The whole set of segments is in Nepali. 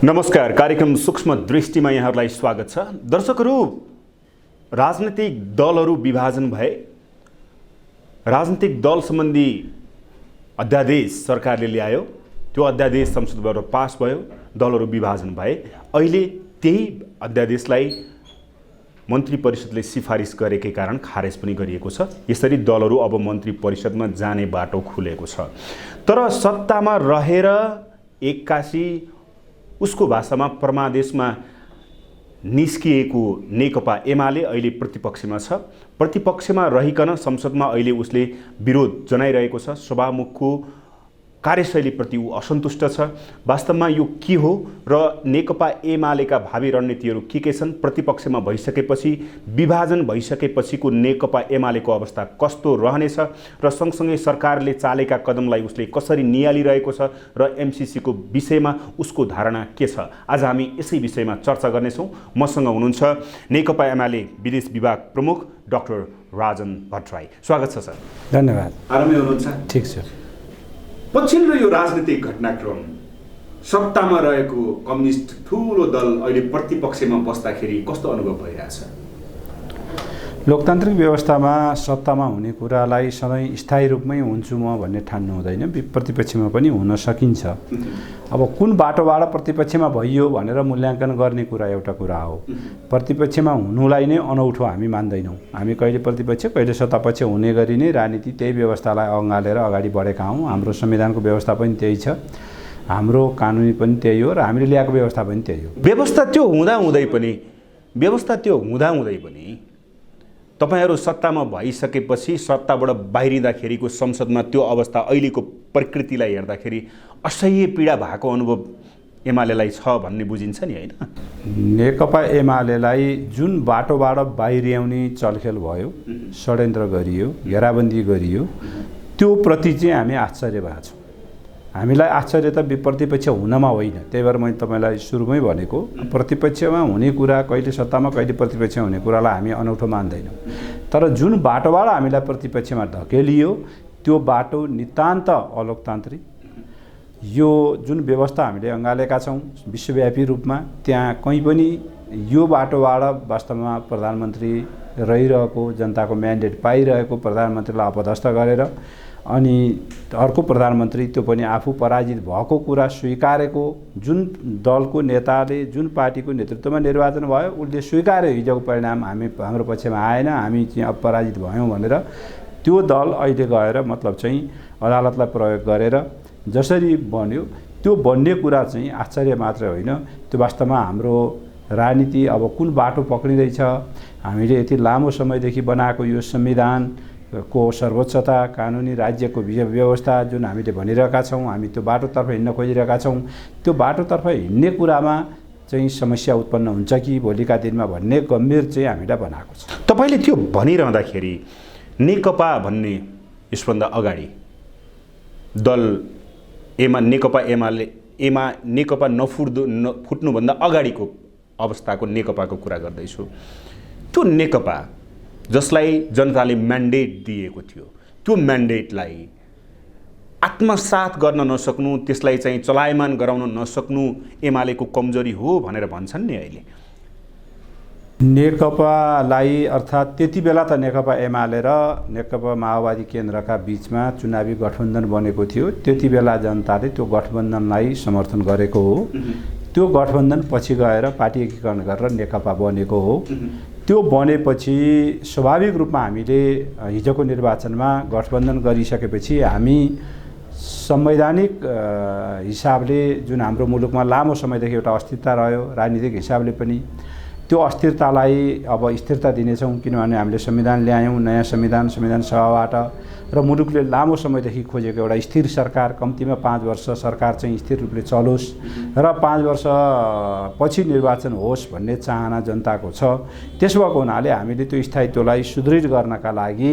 नमस्कार। कार्यक्रम सूक्ष्म दृष्टिमा यहाँहरूलाई स्वागत छ। दर्शकहरू, राजनीतिक दलहरू विभाजन भए, राजनीतिक दल सम्बन्धी अध्यादेश सरकारले ल्यायो, त्यो अध्यादेश संसदबाट पास भयो, दलहरू विभाजन भए। अहिले त्यही अध्यादेशलाई मन्त्री परिषदले सिफारिस गरेकै कारण खारेज पनि गरिएको छ। यसरी दलहरू अब मन्त्री परिषदमा जाने बाटो खुलेको छ। तर सत्तामा रहेर एक्कासी उसको भाषामा परमादेशमा निस्किएको नेकपा एमाले अहिले प्रतिपक्षमा छ। प्रतिपक्षमा रहिकन संसदमा अहिले उसले विरोध जनाइरहेको छ। सभामुखको कार्यशैलीप्रति ऊ असन्तुष्ट छ। वास्तवमा यो के हो र नेकपा एमालेका भावी रणनीतिहरू के छन्? प्रतिपक्षमा भइसकेपछि, विभाजन भइसकेपछिको नेकपा एमालेको अवस्था कस्तो रहनेछ र सँगसँगै सरकारले चालेका कदमलाई उसले कसरी नियालिरहेको छ र एमसीसीको विषयमा उसको धारणा के छ? आज हामी यसै विषयमा चर्चा गर्नेछौँ। मसँग हुनुहुन्छ नेकपा एमाले विदेश विभाग प्रमुख डाक्टर राजन भट्टराई। स्वागत छ सर। धन्यवाद। आरामै हुनुहुन्छ? ठिक छ। पछिल्लो यो राजनीतिक घटनाक्रम, सत्तामा रहेको कम्युनिस्ट ठुलो दल अहिले प्रतिपक्षमा बस्दाखेरि कस्तो अनुभव भइरहेछ? लोकतान्त्रिक व्यवस्थामा सत्तामा हुने कुरालाई सधैँ स्थायी रूपमै हुन्छु म भन्ने ठान्नु हुँदैन। प्रतिपक्षमा पनि हुन सकिन्छ। अब कुन बाटोबाट प्रतिपक्षमा भइयो भनेर मूल्याङ्कन गर्ने कुरा एउटा कुरा हो। प्रतिपक्षमा हुनुलाई नै अनौठो हामी मान्दैनौँ। हामी कहिले प्रतिपक्ष कहिले सत्तापक्ष हुने गरी नै राजनीति त्यही व्यवस्थालाई अँगालेर अगाडि बढेका हौँ। हाम्रो संविधानको व्यवस्था पनि त्यही छ, हाम्रो कानुनी पनि त्यही हो र हामीले ल्याएको व्यवस्था पनि त्यही हो। व्यवस्था त्यो हुँदाहुँदै पनि तपाईहरू सत्तामा भइसकेपछि सत्ताबाट बाहिरिँदाखेरिको संसदमा त्यो अवस्था अहिलेको प्रकृतिलाई हेर्दाखेरि असह्य पीडा भएको अनुभव एमालेलाई छ भन्ने बुझिन्छ नि, होइन? नेकपा एमालेलाई जुन बाटोबाट बाहिरियाउने चलखेल भयो, षड्यन्त्र गरियो, घेराबन्दी गरियो, त्यो प्रति चाहिँ हामी आश्चर्य भएको छौँ। हामीलाई आश्चर्य त प्रतिपक्ष हुनमा होइन। त्यही भएर मैले तपाईँलाई सुरुमै भनेको, प्रतिपक्षमा हुने कुरा कहिले सत्तामा कहिले प्रतिपक्षमा हुने कुरालाई हामी अनौठो मान्दैनौँ। तर जुन बाटोबाट हामीलाई प्रतिपक्षमा धकेलियो त्यो बाटो नितान्त अलोकतान्त्रिक। यो जुन व्यवस्था हामीले अँगालेका छौँ विश्वव्यापी रूपमा, त्यहाँ कहीँ पनि यो बाटोबाट वास्तवमा प्रधानमन्त्री रहिरहेको, जनताको म्यान्डेट पाइरहेको प्रधानमन्त्रीलाई अपदस्थ गरेर अनि अर्को प्रधानमन्त्री त्यो पनि आफू पराजित भएको कुरा स्वीकारेको, जुन दलको नेताले जुन पार्टीको नेतृत्वमा निर्वाचन भयो उसले स्वीकार्यो हिजोको परिणाम हाम्रो पक्षमा आएन, हामी चाहिँ अब पराजित भयौँ भनेर त्यो दल अहिले गएर मतलब चाहिँ अदालतलाई प्रयोग गरेर जसरी बन्यो त्यो बन्ने कुरा चाहिँ आश्चर्य मात्र होइन, त्यो वास्तवमा हाम्रो राजनीति अब कुन बाटो पक्रिँदैछ। हामीले यति लामो समयदेखि बनाएको यो संविधान को सर्वोच्चता, कानुनी राज्यको व्यवस्था जुन हामीले भनिरहेका छौँ, हामी त्यो बाटोतर्फ हिँड्न खोजिरहेका छौँ। त्यो बाटोतर्फ हिँड्ने कुरामा चाहिँ समस्या उत्पन्न हुन्छ कि भोलिका दिनमा भन्ने गम्भीर चाहिँ हामीलाई बनाएको छ। तपाईँले त्यो भनिरहँदाखेरि नेकपा भन्ने यसभन्दा अगाडि दल नेकपा एमाले नेकपा फुट्नुभन्दा अगाडिको अवस्थाको नेकपाको कुरा गर्दैछु। त्यो नेकपा जसलाई जनताले म्यान्डेट दिएको थियो, त्यो म्यान्डेटलाई आत्मसात गर्न नसक्नु, त्यसलाई चाहिँ चलायमान गराउन नसक्नु एमालेको कमजोरी हो भनेर भन्छन् नि अहिले। नेकपालाई अर्थात् त्यति बेला त नेकपा एमाले र नेकपा माओवादी केन्द्रका बिचमा चुनावी गठबन्धन बनेको थियो। त्यति बेला जनताले त्यो गठबन्धनलाई समर्थन गरेको हो। त्यो गठबन्धन पछि गएर पार्टी एकीकरण गरेर नेकपा बनेको हो। त्यो बनेपछि स्वाभाविक रूपमा हामीले हिजोको निर्वाचनमा गठबन्धन गरिसकेपछि हामी संवैधानिक हिसाबले जुन हाम्रो मुलुकमा लामो समयदेखि एउटा अस्थिरता रह्यो, राजनीतिक हिसाबले पनि त्यो अस्थिरतालाई अब स्थिरता दिनेछौँ। किनभने हामीले संविधान ल्यायौँ, नयाँ संविधान सभाबाट, र मुलुकले लामो समयदेखि खोजेको एउटा स्थिर सरकार, कम्तीमा 5 वर्ष सरकार चाहिँ स्थिर रूपले चलोस् र 5 वर्ष पछि निर्वाचन होस् भन्ने चाहना जनताको छ। त्यसो भएको हुनाले हामीले त्यो स्थायित्वलाई सुदृढ गर्नका लागि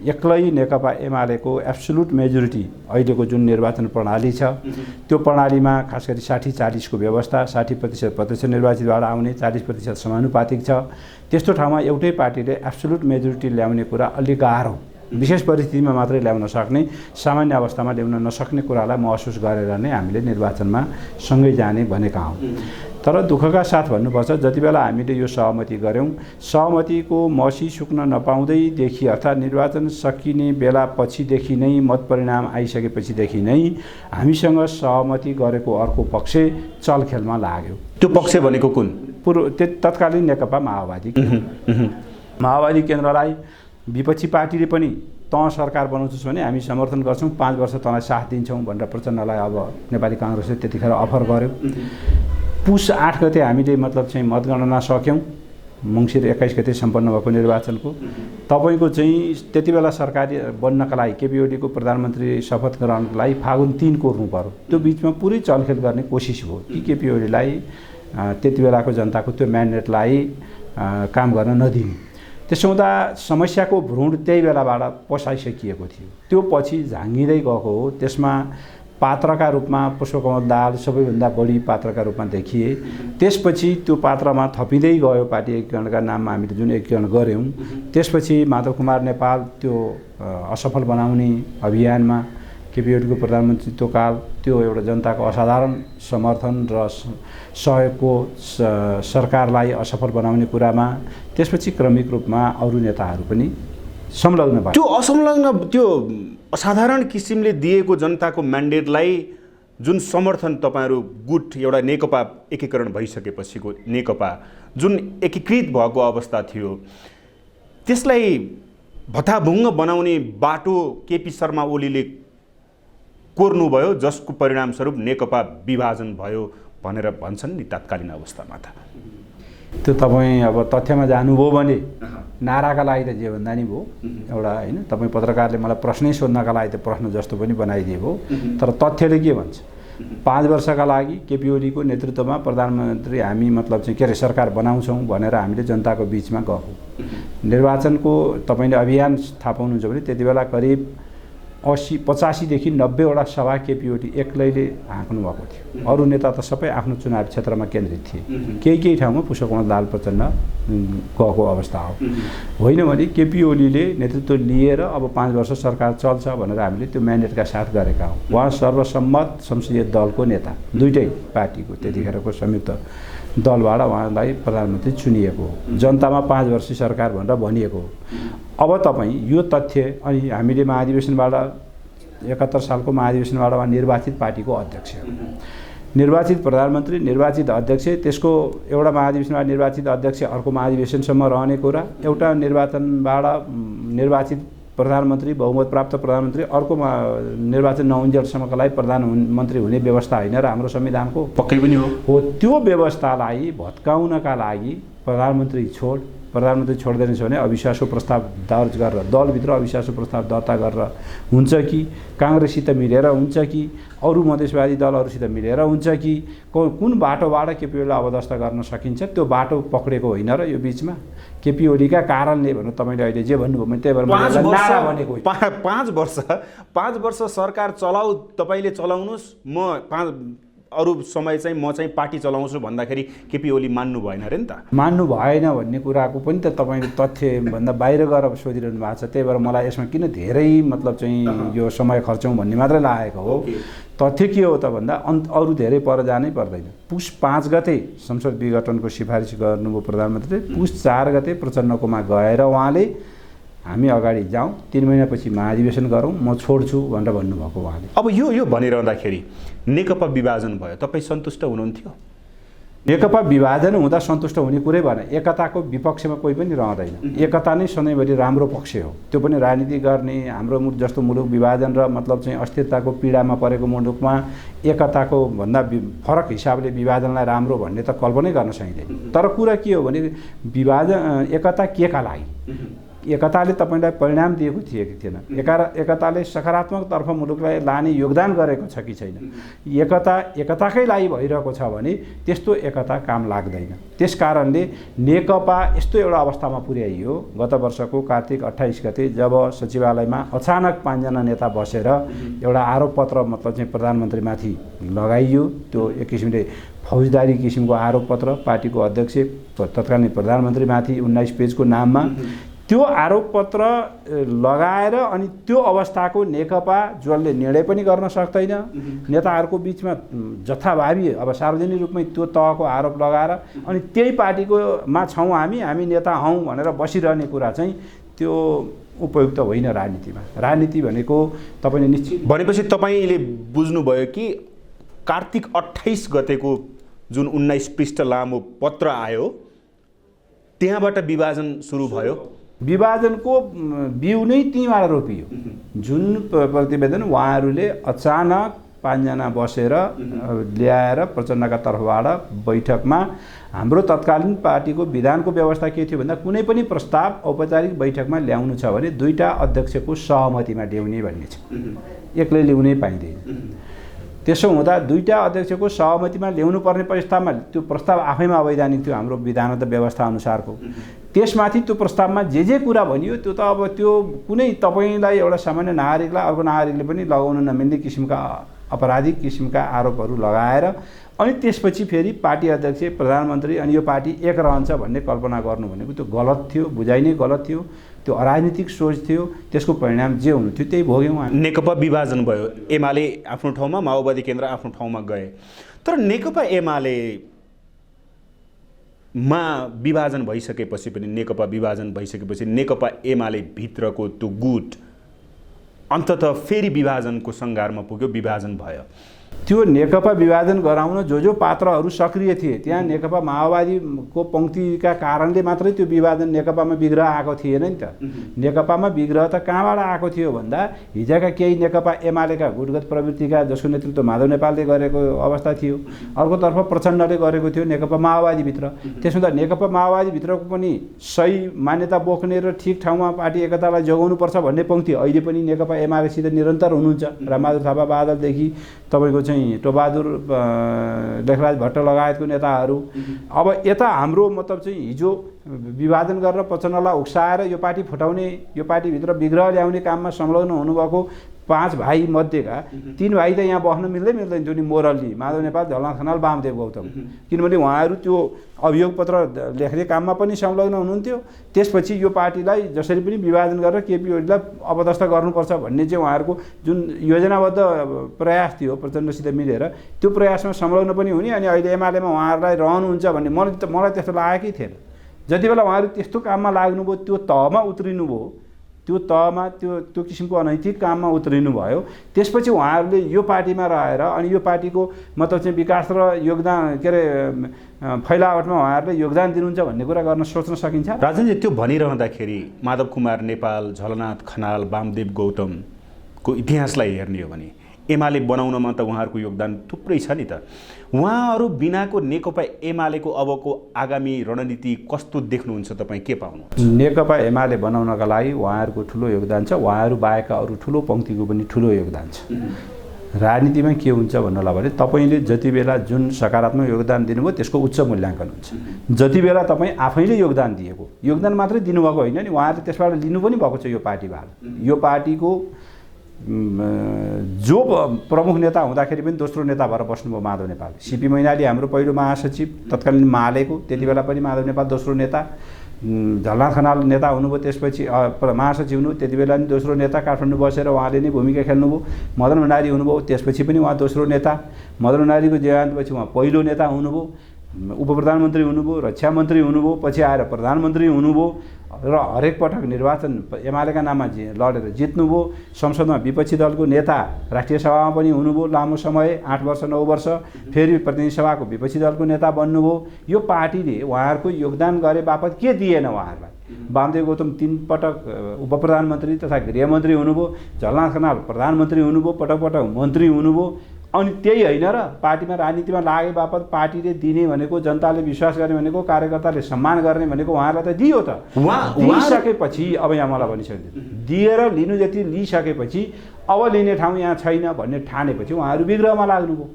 एक्लै नेकपा एमालेको एब्सोल्युट मेजोरिटी अहिलेको जुन निर्वाचन प्रणाली छ त्यो प्रणालीमा खास गरी 60-40 को व्यवस्था, 60% प्रत्यक्ष निर्वाचितबाट आउने, 40% समानुपातिक छ। त्यस्तो ठाउँमा एउटै पार्टीले एब्सोल्युट मेजोरिटी ल्याउने कुरा अलि गाह्रो विशेष परिस्थितिमा मात्रै ल्याउन सक्ने, सामान्य अवस्थामा ल्याउन नसक्ने कुरालाई महसुस गरेर नै हामीले निर्वाचनमा सँगै जाने भनेका हौँ। तर दुःखका साथ भन्नुपर्छ, जति बेला हामीले यो सहमति गऱ्यौँ, सहमतिको मसी सुक्न नपाउँदैदेखि अर्थात् निर्वाचन सकिने बेला पछिदेखि नै, मत परिणाम आइसकेपछिदेखि नै हामीसँग सहमति गरेको अर्को पक्ष चलखेलमा लाग्यो। त्यो पक्ष भनेको कुन? तत्कालीन नेकपा माओवादी। माओवादी केन्द्रलाई विपक्षी पार्टीले पनि तँ सरकार बनाउँछस् भने हामी समर्थन गर्छौँ, 5 वर्ष तँलाई साथ दिन्छौँ भनेर प्रचण्डलाई अब नेपाली काङ्ग्रेसले त्यतिखेर अफर गर्यो। पुस 8 गते हामीले मतलब चाहिँ मतगणना सक्यौँ, मङ्सिर 21 गते सम्पन्न भएको निर्वाचनको। तपाईँको चाहिँ त्यति बेला सरकारी बन्नका लागि केपी ओलीको प्रधानमन्त्री शपथ ग्रहणको लागि फागुन 3 कोर्नु पर्यो। त्यो बिचमा पुरै चलखेल गर्ने कोसिस भयो कि केपी ओलीलाई त्यति बेलाको जनताको त्यो म्यान्डेटलाई काम गर्न नदिने। त्यसो हुँदा समस्याको भ्रूण त्यही बेलाबाट पसाइसकिएको थियो। त्यो पछि झाँगिँदै गएको हो। त्यसमा पात्रका रूपमा पुष्पकमल दाहाल सबैभन्दा बढी पात्रका रूपमा देखिए। त्यसपछि त्यो पात्रमा थपिँदै गयो पार्टी एकीकरणका नाममा हामीले जुन एकीकरण गऱ्यौँ। त्यसपछि माधव कुमार नेपाल त्यो असफल बनाउने अभियानमा केपी ओलीको प्रधानमन्त्रीत्वकाल त्यो एउटा जनताको असाधारण समर्थन र सहयोगको सरकारलाई असफल बनाउने कुरामा त्यसपछि क्रमिक रूपमा अरू नेताहरू पनि संलग्न भए। त्यो असंलग्न त्यो असाधारण किसिमले दिएको जनताको म्यान्डेटलाई जुन समर्थन तपाईँहरू गुट एउटा नेकपा एकीकरण भइसकेपछिको नेकपा जुन एकीकृत भएको अवस्था थियो, त्यसलाई भत्ताभुङ्ग बनाउने बाटो केपी शर्मा ओलीले कोर्नुभयो, जसको परिणामस्वरूप नेकपा विभाजन भयो भनेर भन्छन् नि तत्कालीन अवस्थामा। त त्यो तपाईँ अब तथ्यमा जानुभयो भने नाराका लागि त जे भन्दा नि भयो एउटा होइन। तपाईँ पत्रकारले मलाई प्रश्नै सोध्नका लागि त प्रश्न जस्तो पनि बनाइदिए भयो। तर तथ्यले के भन्छ? 5 वर्षका लागि केपी ओलीको नेतृत्वमा प्रधानमन्त्री हामी मतलब चाहिँ के अरे सरकार बनाउँछौँ भनेर हामीले जनताको बिचमा गएको। निर्वाचनको तपाईँले अभियान थाहा पाउनुहुन्छ भने त्यति बेला करिब 85 देखि 90वटा सभा केपी ओली एक्लैले हाँक्नु भएको थियो। अरू नेता त सबै आफ्नो चुनावी क्षेत्रमा केन्द्रित थिए। केही ठाउँमा पुष्पकमल दाहाल प्रचण्ड गएको अवस्था हो। होइन भने केपी ओलीले नेतृत्व लिएर अब 5 वर्ष सरकार चल्छ भनेर हामीले त्यो म्यान्डेटका साथ गरेका हौँ। उहाँ सर्वसम्मत संसदीय दलको नेता, दुईटै पार्टीको त्यतिखेरको संयुक्त दलबाट उहाँलाई प्रधानमन्त्री चुनिएको हो। जनतामा 5 वर्ष सरकार भनेर भनिएको हो। अब तपाईँ यो तथ्य अनि हामीले महाधिवेशनबाट 71 सालको महाधिवेशनबाट उहाँ निर्वाचित पार्टीको अध्यक्ष, निर्वाचित प्रधानमन्त्री, निर्वाचित अध्यक्ष, त्यसको एउटा महाधिवेशनबाट निर्वाचित अध्यक्ष अर्को महाधिवेशनसम्म रहने कुरा, एउटा निर्वाचनबाट निर्वाचित प्रधानमन्त्री बहुमत प्राप्त प्रधानमन्त्री अर्को निर्वाचन नहुन्जेलसम्मका लागि प्रधानमन्त्री हुने व्यवस्था होइन र हाम्रो संविधानको पक्कै पनि हो। त्यो व्यवस्थालाई भत्काउनका लागि प्रधानमन्त्री छोड्दैनछ भने अविश्वासको प्रस्ताव दर्ज गरेर दलभित्र अविश्वासको प्रस्ताव दर्ता गरेर हुन्छ कि काङ्ग्रेससित मिलेर हुन्छ कि अरू मधेसवादी दलहरूसित मिलेर हुन्छ कि कुन बाटोबाट केपी ओलीलाई अबदस्त गर्न सकिन्छ, त्यो बाटो पक्रेको होइन। र यो बिचमा केपी ओलीका कारणले भन्नु तपाईँले अहिले जे भन्नुभयो मैले त्यही भएर नारा भनेको 5 वर्ष सरकार चलाऊ, तपाईँले चलाउनुहोस्, म अरू समय चाहिँ म चाहिँ पार्टी चलाउँछु भन्दाखेरि केपी ओली मान्नु भएन अरे नि त? मान्नु भएन भन्ने कुराको पनि त तपाईँले तथ्यभन्दा बाहिर गएर सोधिरहनु भएको छ। त्यही भएर मलाई यसमा किन धेरै मतलब चाहिँ यो समय खर्चौँ भन्ने मात्रै लागेको हो। तथ्य के हो त भन्दा अरू धेरै पर जानै पर्दैन। पुस 5 गते संसद विघटनको सिफारिस गर्नुभयो प्रधानमन्त्रीले। पुस 4 गते प्रचण्डकोमा गएर उहाँले हामी अगाडि जाउँ, 3 महिनापछि महाधिवेशन गरौँ, म छोड्छु भनेर भन्नुभएको उहाँले। अब यो भनिरहँदाखेरि नेकपा विभाजन भयो, तपाईँ सन्तुष्ट हुनुहुन्थ्यो? नेकपा विभाजन हुँदा सन्तुष्ट हुने कुरै भएन। एकताको विपक्षमा कोही पनि रहँदैन। एकता नै सधैँभरि राम्रो पक्ष हो। त्यो पनि राजनीति गर्ने हाम्रो जस्तो मुलुक विभाजन र मतलब चाहिँ अस्थिरताको पीडामा परेको मुलुकमा एकताको भन्दा फरक हिसाबले विभाजनलाई राम्रो भन्ने त कल्पनै गर्न सकिँदैन। तर कुरा के हो भने एकता केका लागि? एकताले तपाईँलाई परिणाम दिएको थियो कि थिएन? एकताले सकारात्मकतर्फ मुलुकलाई लाने योगदान गरेको छ कि छैन? एकताकै लागि भइरहेको छ भने त्यस्तो एकता काम लाग्दैन। त्यस कारणले नेकपा यस्तो एउटा अवस्थामा पुर्याइयो। गत वर्षको कार्तिक 28 गते जब सचिवालयमा अचानक 5 जना नेता बसेर एउटा आरोपपत्र मतलब चाहिँ प्रधानमन्त्रीमाथि लगाइयो। त्यो एक किसिमले फौजदारी किसिमको आरोपपत्र पार्टीको अध्यक्ष तत्कालीन प्रधानमन्त्रीमाथि 19 पेजको नाममा त्यो आरोपपत्र लगाएर अनि त्यो अवस्थाको नेकपा जसले निर्णय पनि गर्न सक्दैन, नेताहरूको बिचमा जथाभावी अब सार्वजनिक रूपमै त्यो तहको आरोप लगाएर अनि त्यही पार्टीकोमा छौँ हामी नेता हौँ भनेर बसिरहने कुरा चाहिँ त्यो उपयुक्त होइन राजनीतिमा। राजनीति भनेको तपाईँले निश्चित भनेपछि तपाईँले बुझ्नुभयो कि कार्तिक 28 गतेको जुन 19 पृष्ठ लामो पत्र आयो त्यहाँबाट विभाजन सुरु भयो। विभाजनको बिउ नै त्यहीँबाट रोपियो। जुन प्रतिवेदन उहाँहरूले अचानक 5 जना बसेर ल्याएर प्रचण्डका तर्फबाट बैठकमा हाम्रो तत्कालीन पार्टीको विधानको व्यवस्था के थियो भन्दा कुनै पनि प्रस्ताव औपचारिक बैठकमा ल्याउनु छ भने 2टा अध्यक्षको सहमतिमा ल्याउने भन्ने छ, एक्लै ल्याउनै पाइँदैन। त्यसो हुँदा 2टा अध्यक्षको सहमतिमा ल्याउनु पर्ने प्रस्तावमा त्यो प्रस्ताव आफैमा अवैधानिक थियो हाम्रो विधान त व्यवस्था अनुसारको। त्यसमाथि त्यो प्रस्तावमा जे कुरा भनियो त्यो त अब त्यो कुनै तपाईँलाई एउटा सामान्य नागरिकलाई अर्को नागरिकले पनि लगाउन नमिल्ने किसिमका अपराधिक किसिमका आरोपहरू लगाएर अनि त्यसपछि फेरि पार्टी अध्यक्ष प्रधानमन्त्री अनि यो पार्टी एक रहन्छ भन्ने कल्पना गर्नु भनेको त्यो गलत थियो, बुझाइ नै गलत थियो, त्यो अराजनीतिक सोच थियो। त्यसको परिणाम जे हुनु थियो त्यही भोग्यौँ हामी। नेकपा विभाजन भयो, एमाले आफ्नो ठाउँमा, माओवादी केन्द्र आफ्नो ठाउँमा गए। तर नेकपा एमाले मा विभाजन भइसकेपछि पनि नेकपा विभाजन भइसकेपछि नेकपा एमाले भित्रको त्यो गुट अन्ततः फेरि विभाजनको सङ्घारमा पुग्यो, विभाजन भयो। त्यो नेकपा विभाजन गराउन जो पात्रहरू सक्रिय थिए त्यहाँ नेकपा माओवादीको पङ्क्तिका कारणले मात्रै त्यो विभाजन नेकपामा विग्रह आएको थिएन नि त। नेकपामा विग्रह त कहाँबाट आएको थियो भन्दा हिजोका केही नेकपा एमालेका गुटगत प्रवृत्तिका जसको नेतृत्व माधव नेपालले गरेको अवस्था थियो, अर्कोतर्फ प्रचण्डले गरेको थियो नेकपा माओवादीभित्र। त्यसो हुँदा नेकपा माओवादीभित्रको पनि सही मान्यता बोक्ने र ठिक ठाउँमा पार्टी एकतालाई जोगाउनुपर्छ भन्ने पङ्क्ति अहिले पनि नेकपा एमालेसित निरन्तर हुनुहुन्छ। रामबहादुर थापा बादलदेखि तपाईँको चाहिँ टोबहादुर लेखराज भट्ट लगायतको नेताहरू। अब यता हाम्रो मतलब चाहिँ हिजो विभाजन गरेर प्रचण्डलाई उक्साएर यो पार्टी फुटाउने, यो पार्टीभित्र विग्रह ल्याउने काममा संलग्न हुनुभएको 5 भाइ मध्येका 3 भाइ त यहाँ बस्न मिल्दैन जुन मोरली माधव नेपाल, झलनाथ खनाल, वामदेव गौतम। किनभने उहाँहरू त्यो अभियोग पत्र लेख्ने काममा पनि संलग्न हुनुहुन्थ्यो। त्यसपछि यो पार्टीलाई जसरी पनि विभाजन गरेर केपी ओलीलाई अपदस्थ गर्नुपर्छ भन्ने चाहिँ उहाँहरूको जुन योजनाबद्ध प्रयास थियो प्रचण्डसित मिलेर, त्यो प्रयासमा संलग्न पनि हुने अनि अहिले एमालेमा उहाँहरूलाई रहनुहुन्छ भन्ने मलाई त्यस्तो लागेकै थिएन। जति बेला उहाँहरू त्यस्तो काममा लाग्नुभयो, त्यो तहमा उत्रिनुभयो, त्यो तहमा त्यो किसिमको अनैतिक काममा उत्रिनु भयो, त्यसपछि उहाँहरूले यो पार्टीमा रहेर अनि यो पार्टीको मतलब चाहिँ विकास र योगदान के अरे फैलावटमा उहाँहरूले योगदान दिनुहुन्छ भन्ने कुरा गर्न सोच्न सकिन्छ। राजनजी त्यो भनिरहँदाखेरि माधव कुमार नेपाल, झलनाथ खनाल, वामदेव गौतमको इतिहासलाई हेर्ने हो भने एमाले बनाउनमा त उहाँहरूको योगदान थुप्रै छ नि त। उहाँहरू बिनाको नेकपा एमालेको अबको आगामी रणनीति कस्तो देख्नुहुन्छ तपाईँ, के पाउनुहुन्छ? नेकपा एमाले बनाउनका लागि उहाँहरूको ठुलो योगदान छ, उहाँहरू बाहेकका अरू ठुलो पङ्क्तिको पनि ठुलो योगदान छ। राजनीतिमा के हुन्छ भन्नलाई भने तपाईँले जति बेला जुन सकारात्मक योगदान दिनुभयो त्यसको उच्च मूल्याङ्कन हुन्छ। जति बेला तपाईँ आफैले योगदान दिएको, योगदान मात्रै दिनुभएको होइन नि, उहाँहरूले त्यसबाट लिनु पनि भएको छ। यो पार्टीबाट, यो पार्टीको जो प्रमुख नेता हुँदाखेरि पनि दोस्रो नेता भएर बस्नुभयो माधव नेपाल। सीपी मैनाली हाम्रो पहिलो महासचिव तत्कालीन मालेको, त्यति बेला पनि माधव नेपाल दोस्रो नेता। झलनाथ खनाल नेता हुनुभयो, त्यसपछि महासचिव हुनुभयो, त्यति बेला पनि दोस्रो नेता, काठमाडौँ बसेर उहाँले नै भूमिका खेल्नुभयो। मदन भण्डारी हुनुभयो, त्यसपछि पनि उहाँ दोस्रो नेता। मदन भण्डारीको देहान्तपछि उहाँ पहिलो नेता हुनुभयो, उप प्रधानमन्त्री हुनुभयो, रक्षा मन्त्री हुनुभयो, पछि आएर प्रधानमन्त्री हुनुभयो र हरेक पटक निर्वाचन एमालेका नाममा लडेर जित्नुभयो। संसदमा विपक्षी दलको नेता, राष्ट्रिय सभामा पनि हुनुभयो लामो समय, 8 वर्ष 9 वर्ष, फेरि प्रतिनिधि सभाको विपक्षी दलको नेता बन्नुभयो। यो पार्टीले उहाँहरूको योगदान गरे बापत के दिएन उहाँहरूलाई? वामदेव गौतम 3 पटक उप प्रधानमन्त्री तथा गृहमन्त्री हुनुभयो, झलनाथ खनाल प्रधानमन्त्री हुनुभयो, पटक पटक मन्त्री हुनुभयो। अनि त्यही होइन र पार्टीमा राजनीतिमा लागे बापत पार्टीले दिने भनेको, जनताले विश्वास गर्ने भनेको, कार्यकर्ताले सम्मान गर्ने भनेको उहाँहरूलाई त दियो त। दिइसकेपछि अब यहाँ मलाई भनिसक्यो, दिएर लिनु जति लिइसकेपछि अब लिने ठाउँ यहाँ छैन भन्ने ठानेपछि उहाँहरू विग्रहमा लाग्नुभयो।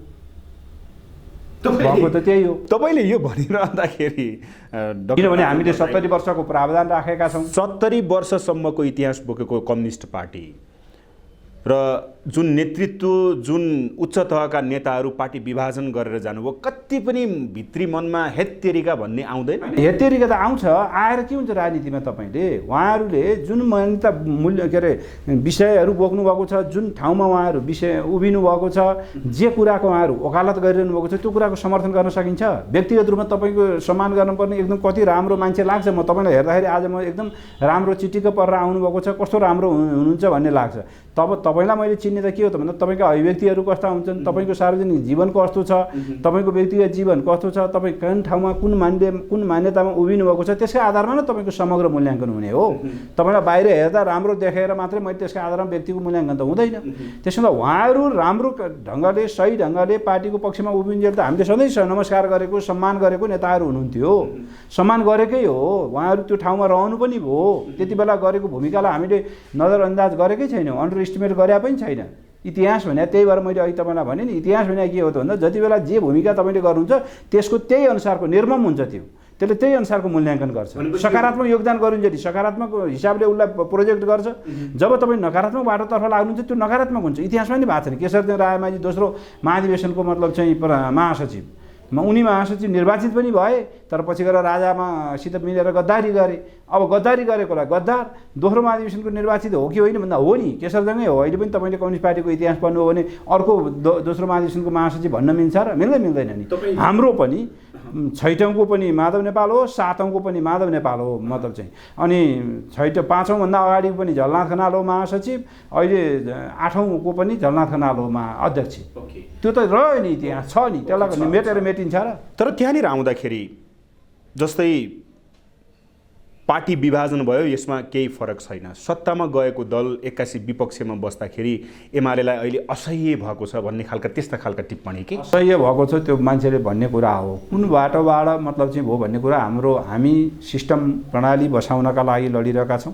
भएको त त्यही हो। तपाईँले यो भनिरहँदाखेरि किनभने हामीले 70 वर्षको प्रावधान राखेका छौँ। 70 वर्षसम्मको इतिहास बोकेको कम्युनिस्ट पार्टी र जुन नेतृत्व जुन उच्च तहका नेताहरू पार्टी विभाजन गरेर जानुभयो कति पनि भित्री मनमा हेत्तेरिका भन्ने आउँदैन? हेत्तेरिका त आउँछ। आएर के हुन्छ राजनीतिमा तपाईँले उहाँहरूले जुन मान्यता मूल्य के अरे विषयहरू बोक्नु भएको छ, जुन ठाउँमा उहाँहरू विषय उभिनु भएको छ, जे कुराको उहाँहरू वकालत गरिरहनु भएको छ त्यो कुराको समर्थन गर्न सकिन्छ। व्यक्तिगत रूपमा तपाईँको सम्मान गर्नुपर्ने एकदम कति राम्रो मान्छे लाग्छ। म तपाईँलाई हेर्दाखेरि आज म एकदम राम्रो चिटिक्क परेर आउनुभएको छ, कस्तो राम्रो हुनुहुन्छ भन्ने लाग्छ। तब तपाईँलाई मैले चिन्ने त के हो त भन्दा तपाईँका अभिव्यक्तिहरू कस्ता हुन्छन्, तपाईँको सार्वजनिक जीवन कस्तो छ, तपाईँको व्यक्तिगत जीवन कस्तो छ, तपाईँ कुन ठाउँमा कुन मान्यतामा उभिनु भएको छ, त्यसकै आधारमा नै तपाईँको समग्र मूल्याङ्कन हुने हो। तपाईँलाई बाहिर हेर्दा राम्रो देखेर मात्रै मैले त्यसकै आधारमा व्यक्तिको मूल्याङ्कन त हुँदैन। त्यसो त उहाँहरू राम्रो ढङ्गले सही ढङ्गले पार्टीको पक्षमा उभिन्जेल त हामीले सधैँ नमस्कार गरेको सम्मान गरेको नेताहरू हुनुहुन्थ्यो। सम्मान गरेकै हो, उहाँहरू त्यो ठाउँमा रहनु पनि भयो। त्यति बेला गरेको भूमिकालाई हामीले नजरअन्दाज गरेकै छैनौँ, अन्डर इस्टिमेट गरे पनि छैन। इतिहास भने त्यही भएर मैले अहिले तपाईँलाई भने नि, इतिहास भने के हो त भन्दा जति बेला जे भूमिका तपाईँले गर्नुहुन्छ त्यसको त्यही अनुसारको निर्मम हुन्छ, त्यसले त्यही अनुसारको मूल्याङ्कन गर्छ। सकारात्मक योगदान गरिन्छ, सकारात्मक हिसाबले उसलाई प्रोजेक्ट गर्छ। जब तपाईँ नकारात्मक बाटोतर्फ लाग्नुहुन्छ त्यो नकारात्मक हुन्छ। इतिहासमा नि भएको छ नि, केशरचन्द्र रायमाझी दोस्रो महाधिवेशनको मतलब चाहिँ महासचिव, उनी महासचिव निर्वाचित पनि भए, तर पछि गएर राजामासित मिलेर गद्दारी गरे। अब गद्दारी गरेकोलाई गद्दार दोस्रो महाधिवेशनको निर्वाचित हो कि होइन भन्दा हो नि, केशरजङ्गै हो। अहिले पनि तपाईँले कम्युनिस्ट पार्टीको इतिहास पढ्नु हो भने अर्को दोस्रो महाधिवेशनको महासचिव भन्न मिल्छ र मिल्दैन नि। हाम्रो पनि 6औँको पनि माधव नेपाल हो, 7औँको पनि माधव नेपाल हो मतलब चाहिँ। अनि 5औँभन्दा अगाडिको पनि झलनाथ खनाल हो महासचिव, अहिले 8औँको पनि झलनाथ खनाल हो अध्यक्ष। त्यो त रह्यो नि, इतिहास छ नि, त्यसलाई मेटेर मेटिन्छ र। तर त्यहाँनिर आउँदाखेरि जस्तै पार्टी विभाजन भयो, यसमा केही फरक छैन। सत्तामा गएको दल एक्कासी विपक्षमा बस्दाखेरि एमालेलाई अहिले असह्य भएको छ भन्ने खालका त्यस्ता खालका टिप्पणी के असह्य भएको छ त्यो मान्छेले भन्ने कुरा हो। कुन बाटोबाट मतलब चाहिँ भयो भन्ने कुरा हामी सिस्टम प्रणाली बसाउनका लागि लडिरहेका छौँ।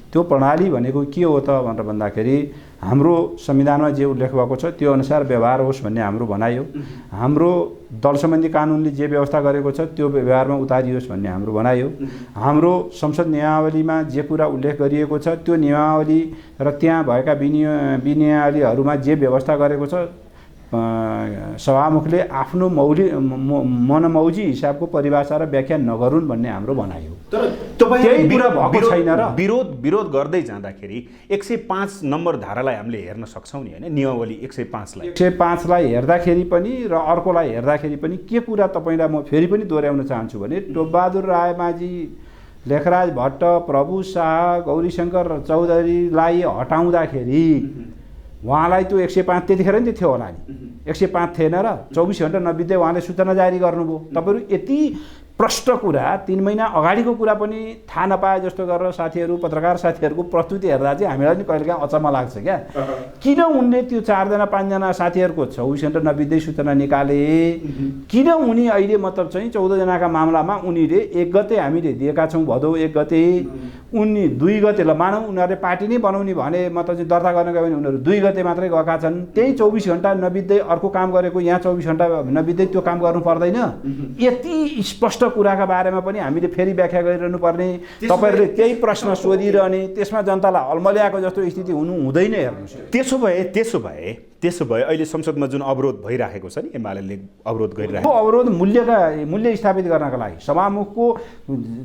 त्यो प्रणाली भनेको के हो त भनेर भन्दाखेरि हाम्रो संविधानमा जे उल्लेख भएको छ त्यो अनुसार व्यवहार होस् भन्ने हाम्रो भनाइ हो। हाम्रो दल सम्बन्धी कानुनले जे व्यवस्था गरेको छ त्यो व्यवहारमा उतारियोस् भन्ने हाम्रो भनाइ हो। हाम्रो संसद नियमावलीमा जे कुरा उल्लेख गरिएको छ त्यो नियमावली र त्यहाँ भएका विनियमावलीहरूमा जे व्यवस्था गरेको छ सभामुखले आफ्नो मनमौजी हिसाबको परिभाषा र व्याख्या नगरून् भन्ने हाम्रो भनाइ हो। तर तपाईँ कुरा भएको छैन र विरोध गर्दै जाँदाखेरि 105 नम्बर धारालाई हामीले हेर्न सक्छौँ नि होइन, नियमावली 105 लाई हेर्दाखेरि पनि र अर्कोलाई हेर्दाखेरि पनि के कुरा तपाईँलाई म फेरि पनि दोहोऱ्याउन चाहन्छु भने टोपबहादुर रायमाझी, लेखराज भट्ट, प्रभु शाह, गौरीशङ्कर चौधरीलाई हटाउँदाखेरि उहाँलाई त्यो 105 त्यतिखेर नि थियो होला नि, 105 थिएन र 24 घण्टा नबित्दै उहाँले सूचना जारी गर्नुभयो। तपाईँहरू यति प्रष्ट कुरा 3 महिना अगाडिको कुरा पनि थाहा नपाए जस्तो गरेर साथीहरू पत्रकार साथीहरूको प्रस्तुति हेर्दा चाहिँ हामीलाई पनि कहिलेकाहीँ अचम्म लाग्छ क्या। किन उनले त्यो 4जना 5जना साथीहरूको 24 घण्टा नबित्दै सूचना निकाले? किन उनी अहिले मतलब चाहिँ 14 जनाका मामलामा उनीले 1 गते हामीले दिएका छौँ भदौ 1 गते, उनी 2 गते ल मानौँ उनीहरूले पार्टी नै बनाउने भने मतलब चाहिँ दर्ता गर्न गयो भने उनीहरू 2 गते मात्रै गएका छन्। त्यही 24 घण्टा नबित्दै अर्को काम गरेको यहाँ 24 घण्टा नबित्दै त्यो काम गर्नु पर्दैन? यति स्पष्ट कुराका बारेमा पनि हामीले फेरि व्याख्या गरिरहनु पर्ने, तपाईँहरूले त्यही प्रश्न सोधिरहने, त्यसमा जनतालाई हल्मल्याएको जस्तो स्थिति हुनु हुँदैन। हेर्नुहोस्, त्यसो भए अहिले संसदमा जुन अवरोध भइरहेको छ नि, एमाले अवरोध गरिरहेको, अवरोध मूल्य स्थापित गर्नका लागि सभामुखको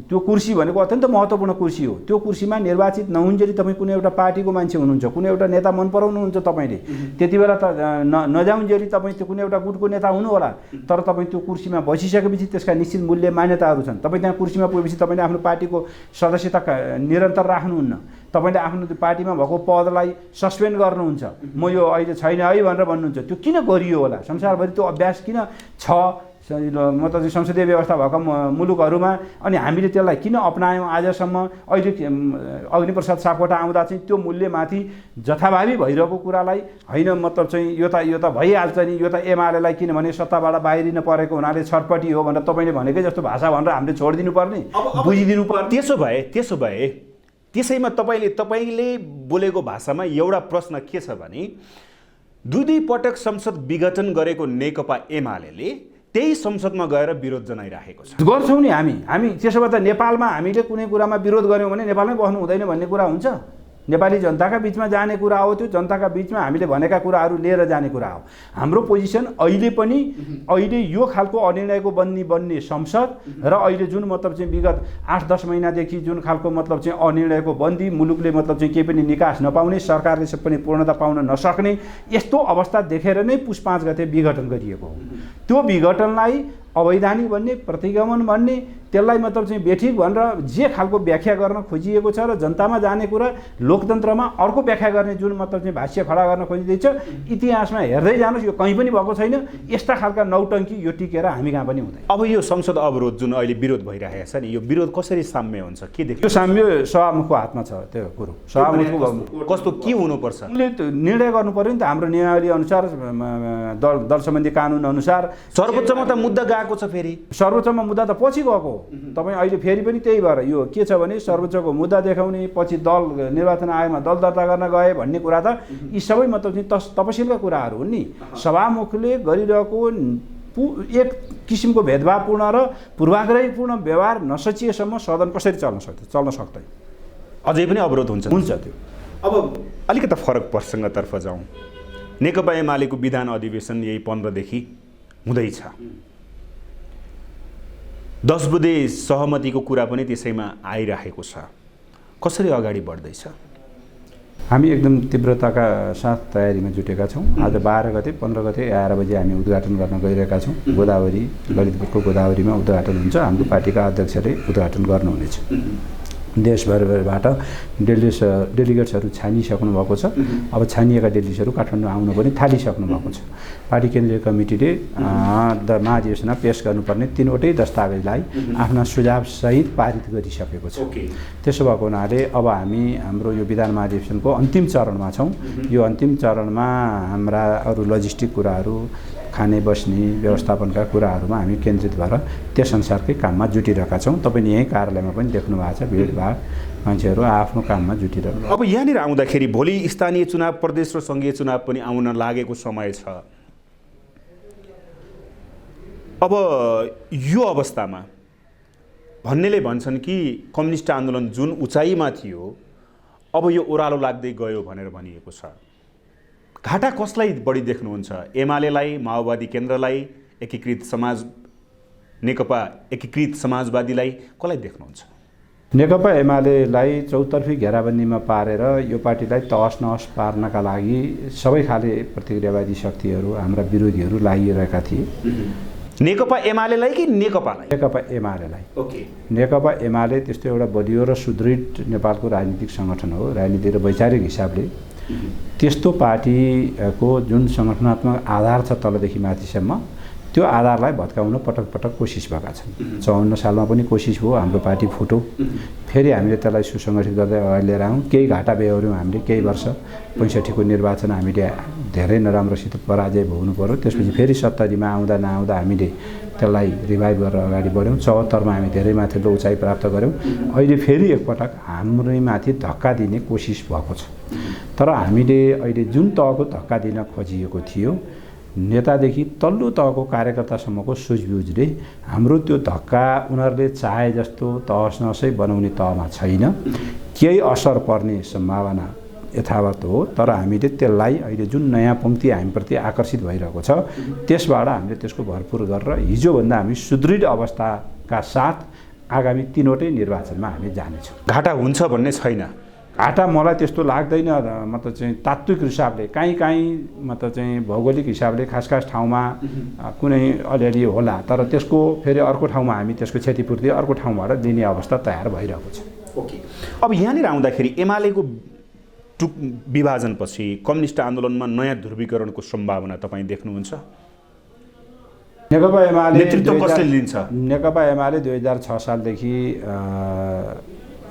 त्यो कुर्सी भनेको अत्यन्त महत्त्वपूर्ण कुर्सी हो। त्यो कुर्सीमा निर्वाचित नहुन्जेली तपाईँ कुनै एउटा पार्टीको मान्छे हुनुहुन्छ, कुनै एउटा नेता मन पराउनुहुन्छ तपाईँले, त्यति बेला त नजाउन्जेली तपाईँ त्यो कुनै एउटा गुटको नेता हुनु होला, तर तपाईँ त्यो कुर्सीमा बसिसकेपछि त्यसका निश्चित मूल्य मान्यताहरू छन्। तपाईँ त्यहाँ कुर्सीमा पुगेपछि तपाईँले आफ्नो पार्टीको सदस्यता निरन्तर राख्नुहुन्न, तपाईँले आफ्नो पार्टीमा भएको पदलाई सस्पेन्ड गर्नुहुन्छ, म यो अहिले छैन है भनेर भन्नुहुन्छ। त्यो किन गरियो होला? संसारभरि त्यो अभ्यास किन छ मतलब संसदीय व्यवस्था भएको मुलुकहरूमा? अनि हामीले त्यसलाई किन अपनायौँ आजसम्म? अहिले अग्निप्रसाद सापकोटा आउँदा चाहिँ त्यो मूल्यमाथि जथाभावी भइरहेको कुरालाई होइन मतलब चाहिँ यो त भइहाल्छ नि, यो त एमालेलाई किनभने सत्ताबाट बाहिरिन परेको हुनाले छटपटी हो भनेर तपाईँले भनेकै जस्तो भाषा भनेर हामीले छोडिदिनु पर्ने, बुझिदिनु पर्ने। त्यसो भए त्यसैमा तपाईँले बोलेको भाषामा एउटा प्रश्न के छ भने 2 पटक संसद विघटन गरेको नेकपा एमाले त्यही संसदमा गएर विरोध जनाइरहेको छ। गर्छौँ नि हामी त्यसो भए त नेपालमा हामीले कुनै कुरामा विरोध गऱ्यौँ भने नेपालमै बस्नु हुँदैन भन्ने कुरा हुन्छ? नेपाली जनताका बिचमा जाने कुरा हो, त्यो जनताका बिचमा हामीले भनेका कुराहरू लिएर जाने कुरा हो। हाम्रो पोजिसन अहिले यो खालको अनिर्णयको बन्ने संसद र अहिले जुन मतलब चाहिँ विगत 8-10 महिनादेखि जुन खालको मतलब चाहिँ अनिर्णयको बन्दी, मुलुकले मतलब चाहिँ केही पनि निकास नपाउने, सरकारले सब पनि पूर्णता पाउन नसक्ने यस्तो अवस्था देखेर नै पुस 5 गते विघटन गरिएको हो। त्यो विघटनलाई अवैधानिक भन्ने, प्रतिगमन भन्ने, त्यसलाई मतलब चाहिँ बेठिक भनेर जे खालको व्याख्या गर्न खोजिएको छ र जनतामा जाने कुरा लोकतन्त्रमा अर्को व्याख्या गर्ने जुन मतलब चाहिँ भाष्य खडा गर्न खोजिँदैछ, इतिहासमा हेर्दै जानुहोस् यो कहीँ पनि भएको छैन। यस्ता खालका नौटङ्की यो टिकेर हामी कहाँ पनि हुँदैन। अब यो संसद अवरोध जुन अहिले विरोध भइरहेको छ नि, यो विरोध कसरी साम्य हुन्छ, के देख्छ? त्यो साम्य सभामुखको हातमा छ। त्यो कुरो सभामुखको कस्तो के हुनुपर्छ, उनले निर्णय गर्नु पर्यो नि त। हाम्रो नियमावली अनुसार, दल सम्बन्धी कानुन अनुसार सर्वोच्चमा त मुद्दा गएको छ। फेरि सर्वोच्चमा मुद्दा त पछि गएको हो। तपाईँ अहिले फेरि पनि त्यही भएर यो के छ भने सर्वोच्चको मुद्दा देखाउने, पछि दल निर्वाचन आयोगमा दल दर्ता गर्न गए भन्ने कुरा त यी सबै मतलब चाहिँ तपसिलका कुराहरू हुन् नि। सभामुखले गरिरहेको एक किसिमको भेदभावपूर्ण र पूर्वाग्रहीपूर्ण व्यवहार नसचिएसम्म सदन कसरी चल्न सक्दैन। अझै पनि अवरोध हुन्छ त्यो। अब अलिकति फरक प्रसङ्गतर्फ जाउँ। नेकपा एमालेको विधान अधिवेशन यही 15 देखि हुँदैछ। 10 बुँदे सहमतिको कुरा पनि त्यसैमा आइरहेको छ। कसरी अगाडि बढ्दैछ? हामी एकदम तीव्रताका साथ तयारीमा जुटेका छौँ। आज 12 गते 15 गते 11 बजे हामी उद्घाटन गर्न गइरहेका छौँ। गोदावरी, ललितपुरको गोदावरीमा उद्घाटन हुन्छ। हाम्रो पार्टीका अध्यक्षले उद्घाटन गर्नुहुनेछ। देशभरबाट डेलिगेट्सहरू छानिसक्नु भएको छ। अब छानिएका डेलिगेट्सहरू काठमाडौँ आउन पनि थालिसक्नु भएको छ। पार्टी केन्द्रीय कमिटीले महाधिवेशनमा पेश गर्नुपर्ने 3वटै दस्तावेजलाई आफ्ना सुझावसहित पारित गरिसकेको छ। त्यसो भएको हुनाले अब हाम्रो यो विधान महाधिवेशनको अन्तिम चरणमा छौँ। यो अन्तिम चरणमा हाम्रा अरू लजिस्टिक कुराहरू, खाने बस्ने व्यवस्थापनका कुराहरूमा हामी केन्द्रित भएर त्यस अनुसारकै काममा जुटिरहेका छौँ। तपाईँले यहीँ कार्यालयमा पनि देख्नु भएको छ, भिडभाड मान्छेहरू आफ्नो काममा जुटिरहेको। अब यहाँनिर आउँदाखेरि भोलि स्थानीय चुनाव, प्रदेश र सङ्घीय चुनाव पनि आउन लागेको समय छ। अब यो अवस्थामा भन्नेले भन्छन् कि कम्युनिस्ट आन्दोलन जुन उचाइमा थियो अब यो ओह्रालो लाग्दै गयो भनेर भनिएको छ। घाटा कसलाई बढी देख्नुहुन्छ? एमालेलाई, माओवादी केन्द्रलाई, नेकपा एकीकृत समाजवादीलाई, कसलाई देख्नुहुन्छ? नेकपा एमालेलाई चौतर्फी घेराबन्दीमा पारेर यो पार्टीलाई तहस नहस पार्नका लागि सबै खाले प्रतिक्रियावादी शक्तिहरू, हाम्रा विरोधीहरू लागिरहेका थिए। नेकपा एमालेलाई कि नेकपालाई? नेकपा एमालेलाई। ओके। नेकपा एमाले त्यस्तो एउटा बलियो र सुदृढ नेपालको राजनीतिक सङ्गठन हो। राजनीतिक र वैचारिक हिसाबले त्यस्तो पार्टीको जुन सङ्गठनात्मक आधार छ तलदेखि माथिसम्म, त्यो आधारलाई भत्काउन पटक पटक कोसिस भएका छन्। 54 सालमा पनि कोसिस भयो, हाम्रो पार्टी फुट्यो। फेरि हामीले त्यसलाई सुसङ्गठित गर्दै अगाडि लिएर आयौँ। केही घाटा बेहोऱ्यौँ हामीले, केही वर्ष 65को निर्वाचन हामीले धेरै नराम्रोसित पराजय भोग्नु पर्यो। त्यसपछि फेरि 70मा आउँदा नआउँदा हामीले त्यसलाई रिभाइभ गरेर अगाडि बढ्यौँ। 74मा हामी धेरै माथिल्लो उचाइ प्राप्त गऱ्यौँ। अहिले फेरि एकपटक हाम्रै माथि धक्का दिने कोसिस भएको छ। तर हामीले अहिले जुन तहको धक्का दिन खोजिएको थियो, नेतादेखि तल्लो तहको कार्यकर्तासम्मको सुझबुझले हाम्रो त्यो धक्का उनीहरूले चाहे जस्तो तहस नहसै बनाउने तहमा छैन। केही असर पर्ने सम्भावना यथावत हो। तर हामीले त्यसलाई अहिले जुन नयाँ पङ्क्ति हामीप्रति आकर्षित भइरहेको छ, त्यसबाट हामीले त्यसको भरपुर गरेर हिजोभन्दा हामी सुदृढ अवस्थाका साथ आगामी 3वटै निर्वाचनमा हामी जानेछौँ। घाटा हुन्छ भन्ने छैन। घाटा मलाई त्यस्तो लाग्दैन। मतलब चाहिँ तात्विक हिसाबले काहीँ मतलब चाहिँ भौगोलिक हिसाबले खास ठाउँमा कुनै अलिअलि होला, तर त्यसको फेरि अर्को ठाउँमा हामी त्यसको क्षतिपूर्ति अर्को ठाउँबाट दिने अवस्था तयार भइरहेको छ। ओके। अब यहाँनिर आउँदाखेरि एमालेको विभाजनपछि कम्युनिस्ट आन्दोलनमा नयाँ ध्रुवीकरणको सम्भावना तपाईँ देख्नुहुन्छ? नेकपा एमाले नेतृत्व कसले लिन्छ? नेकपा एमाले 2006 सालदेखि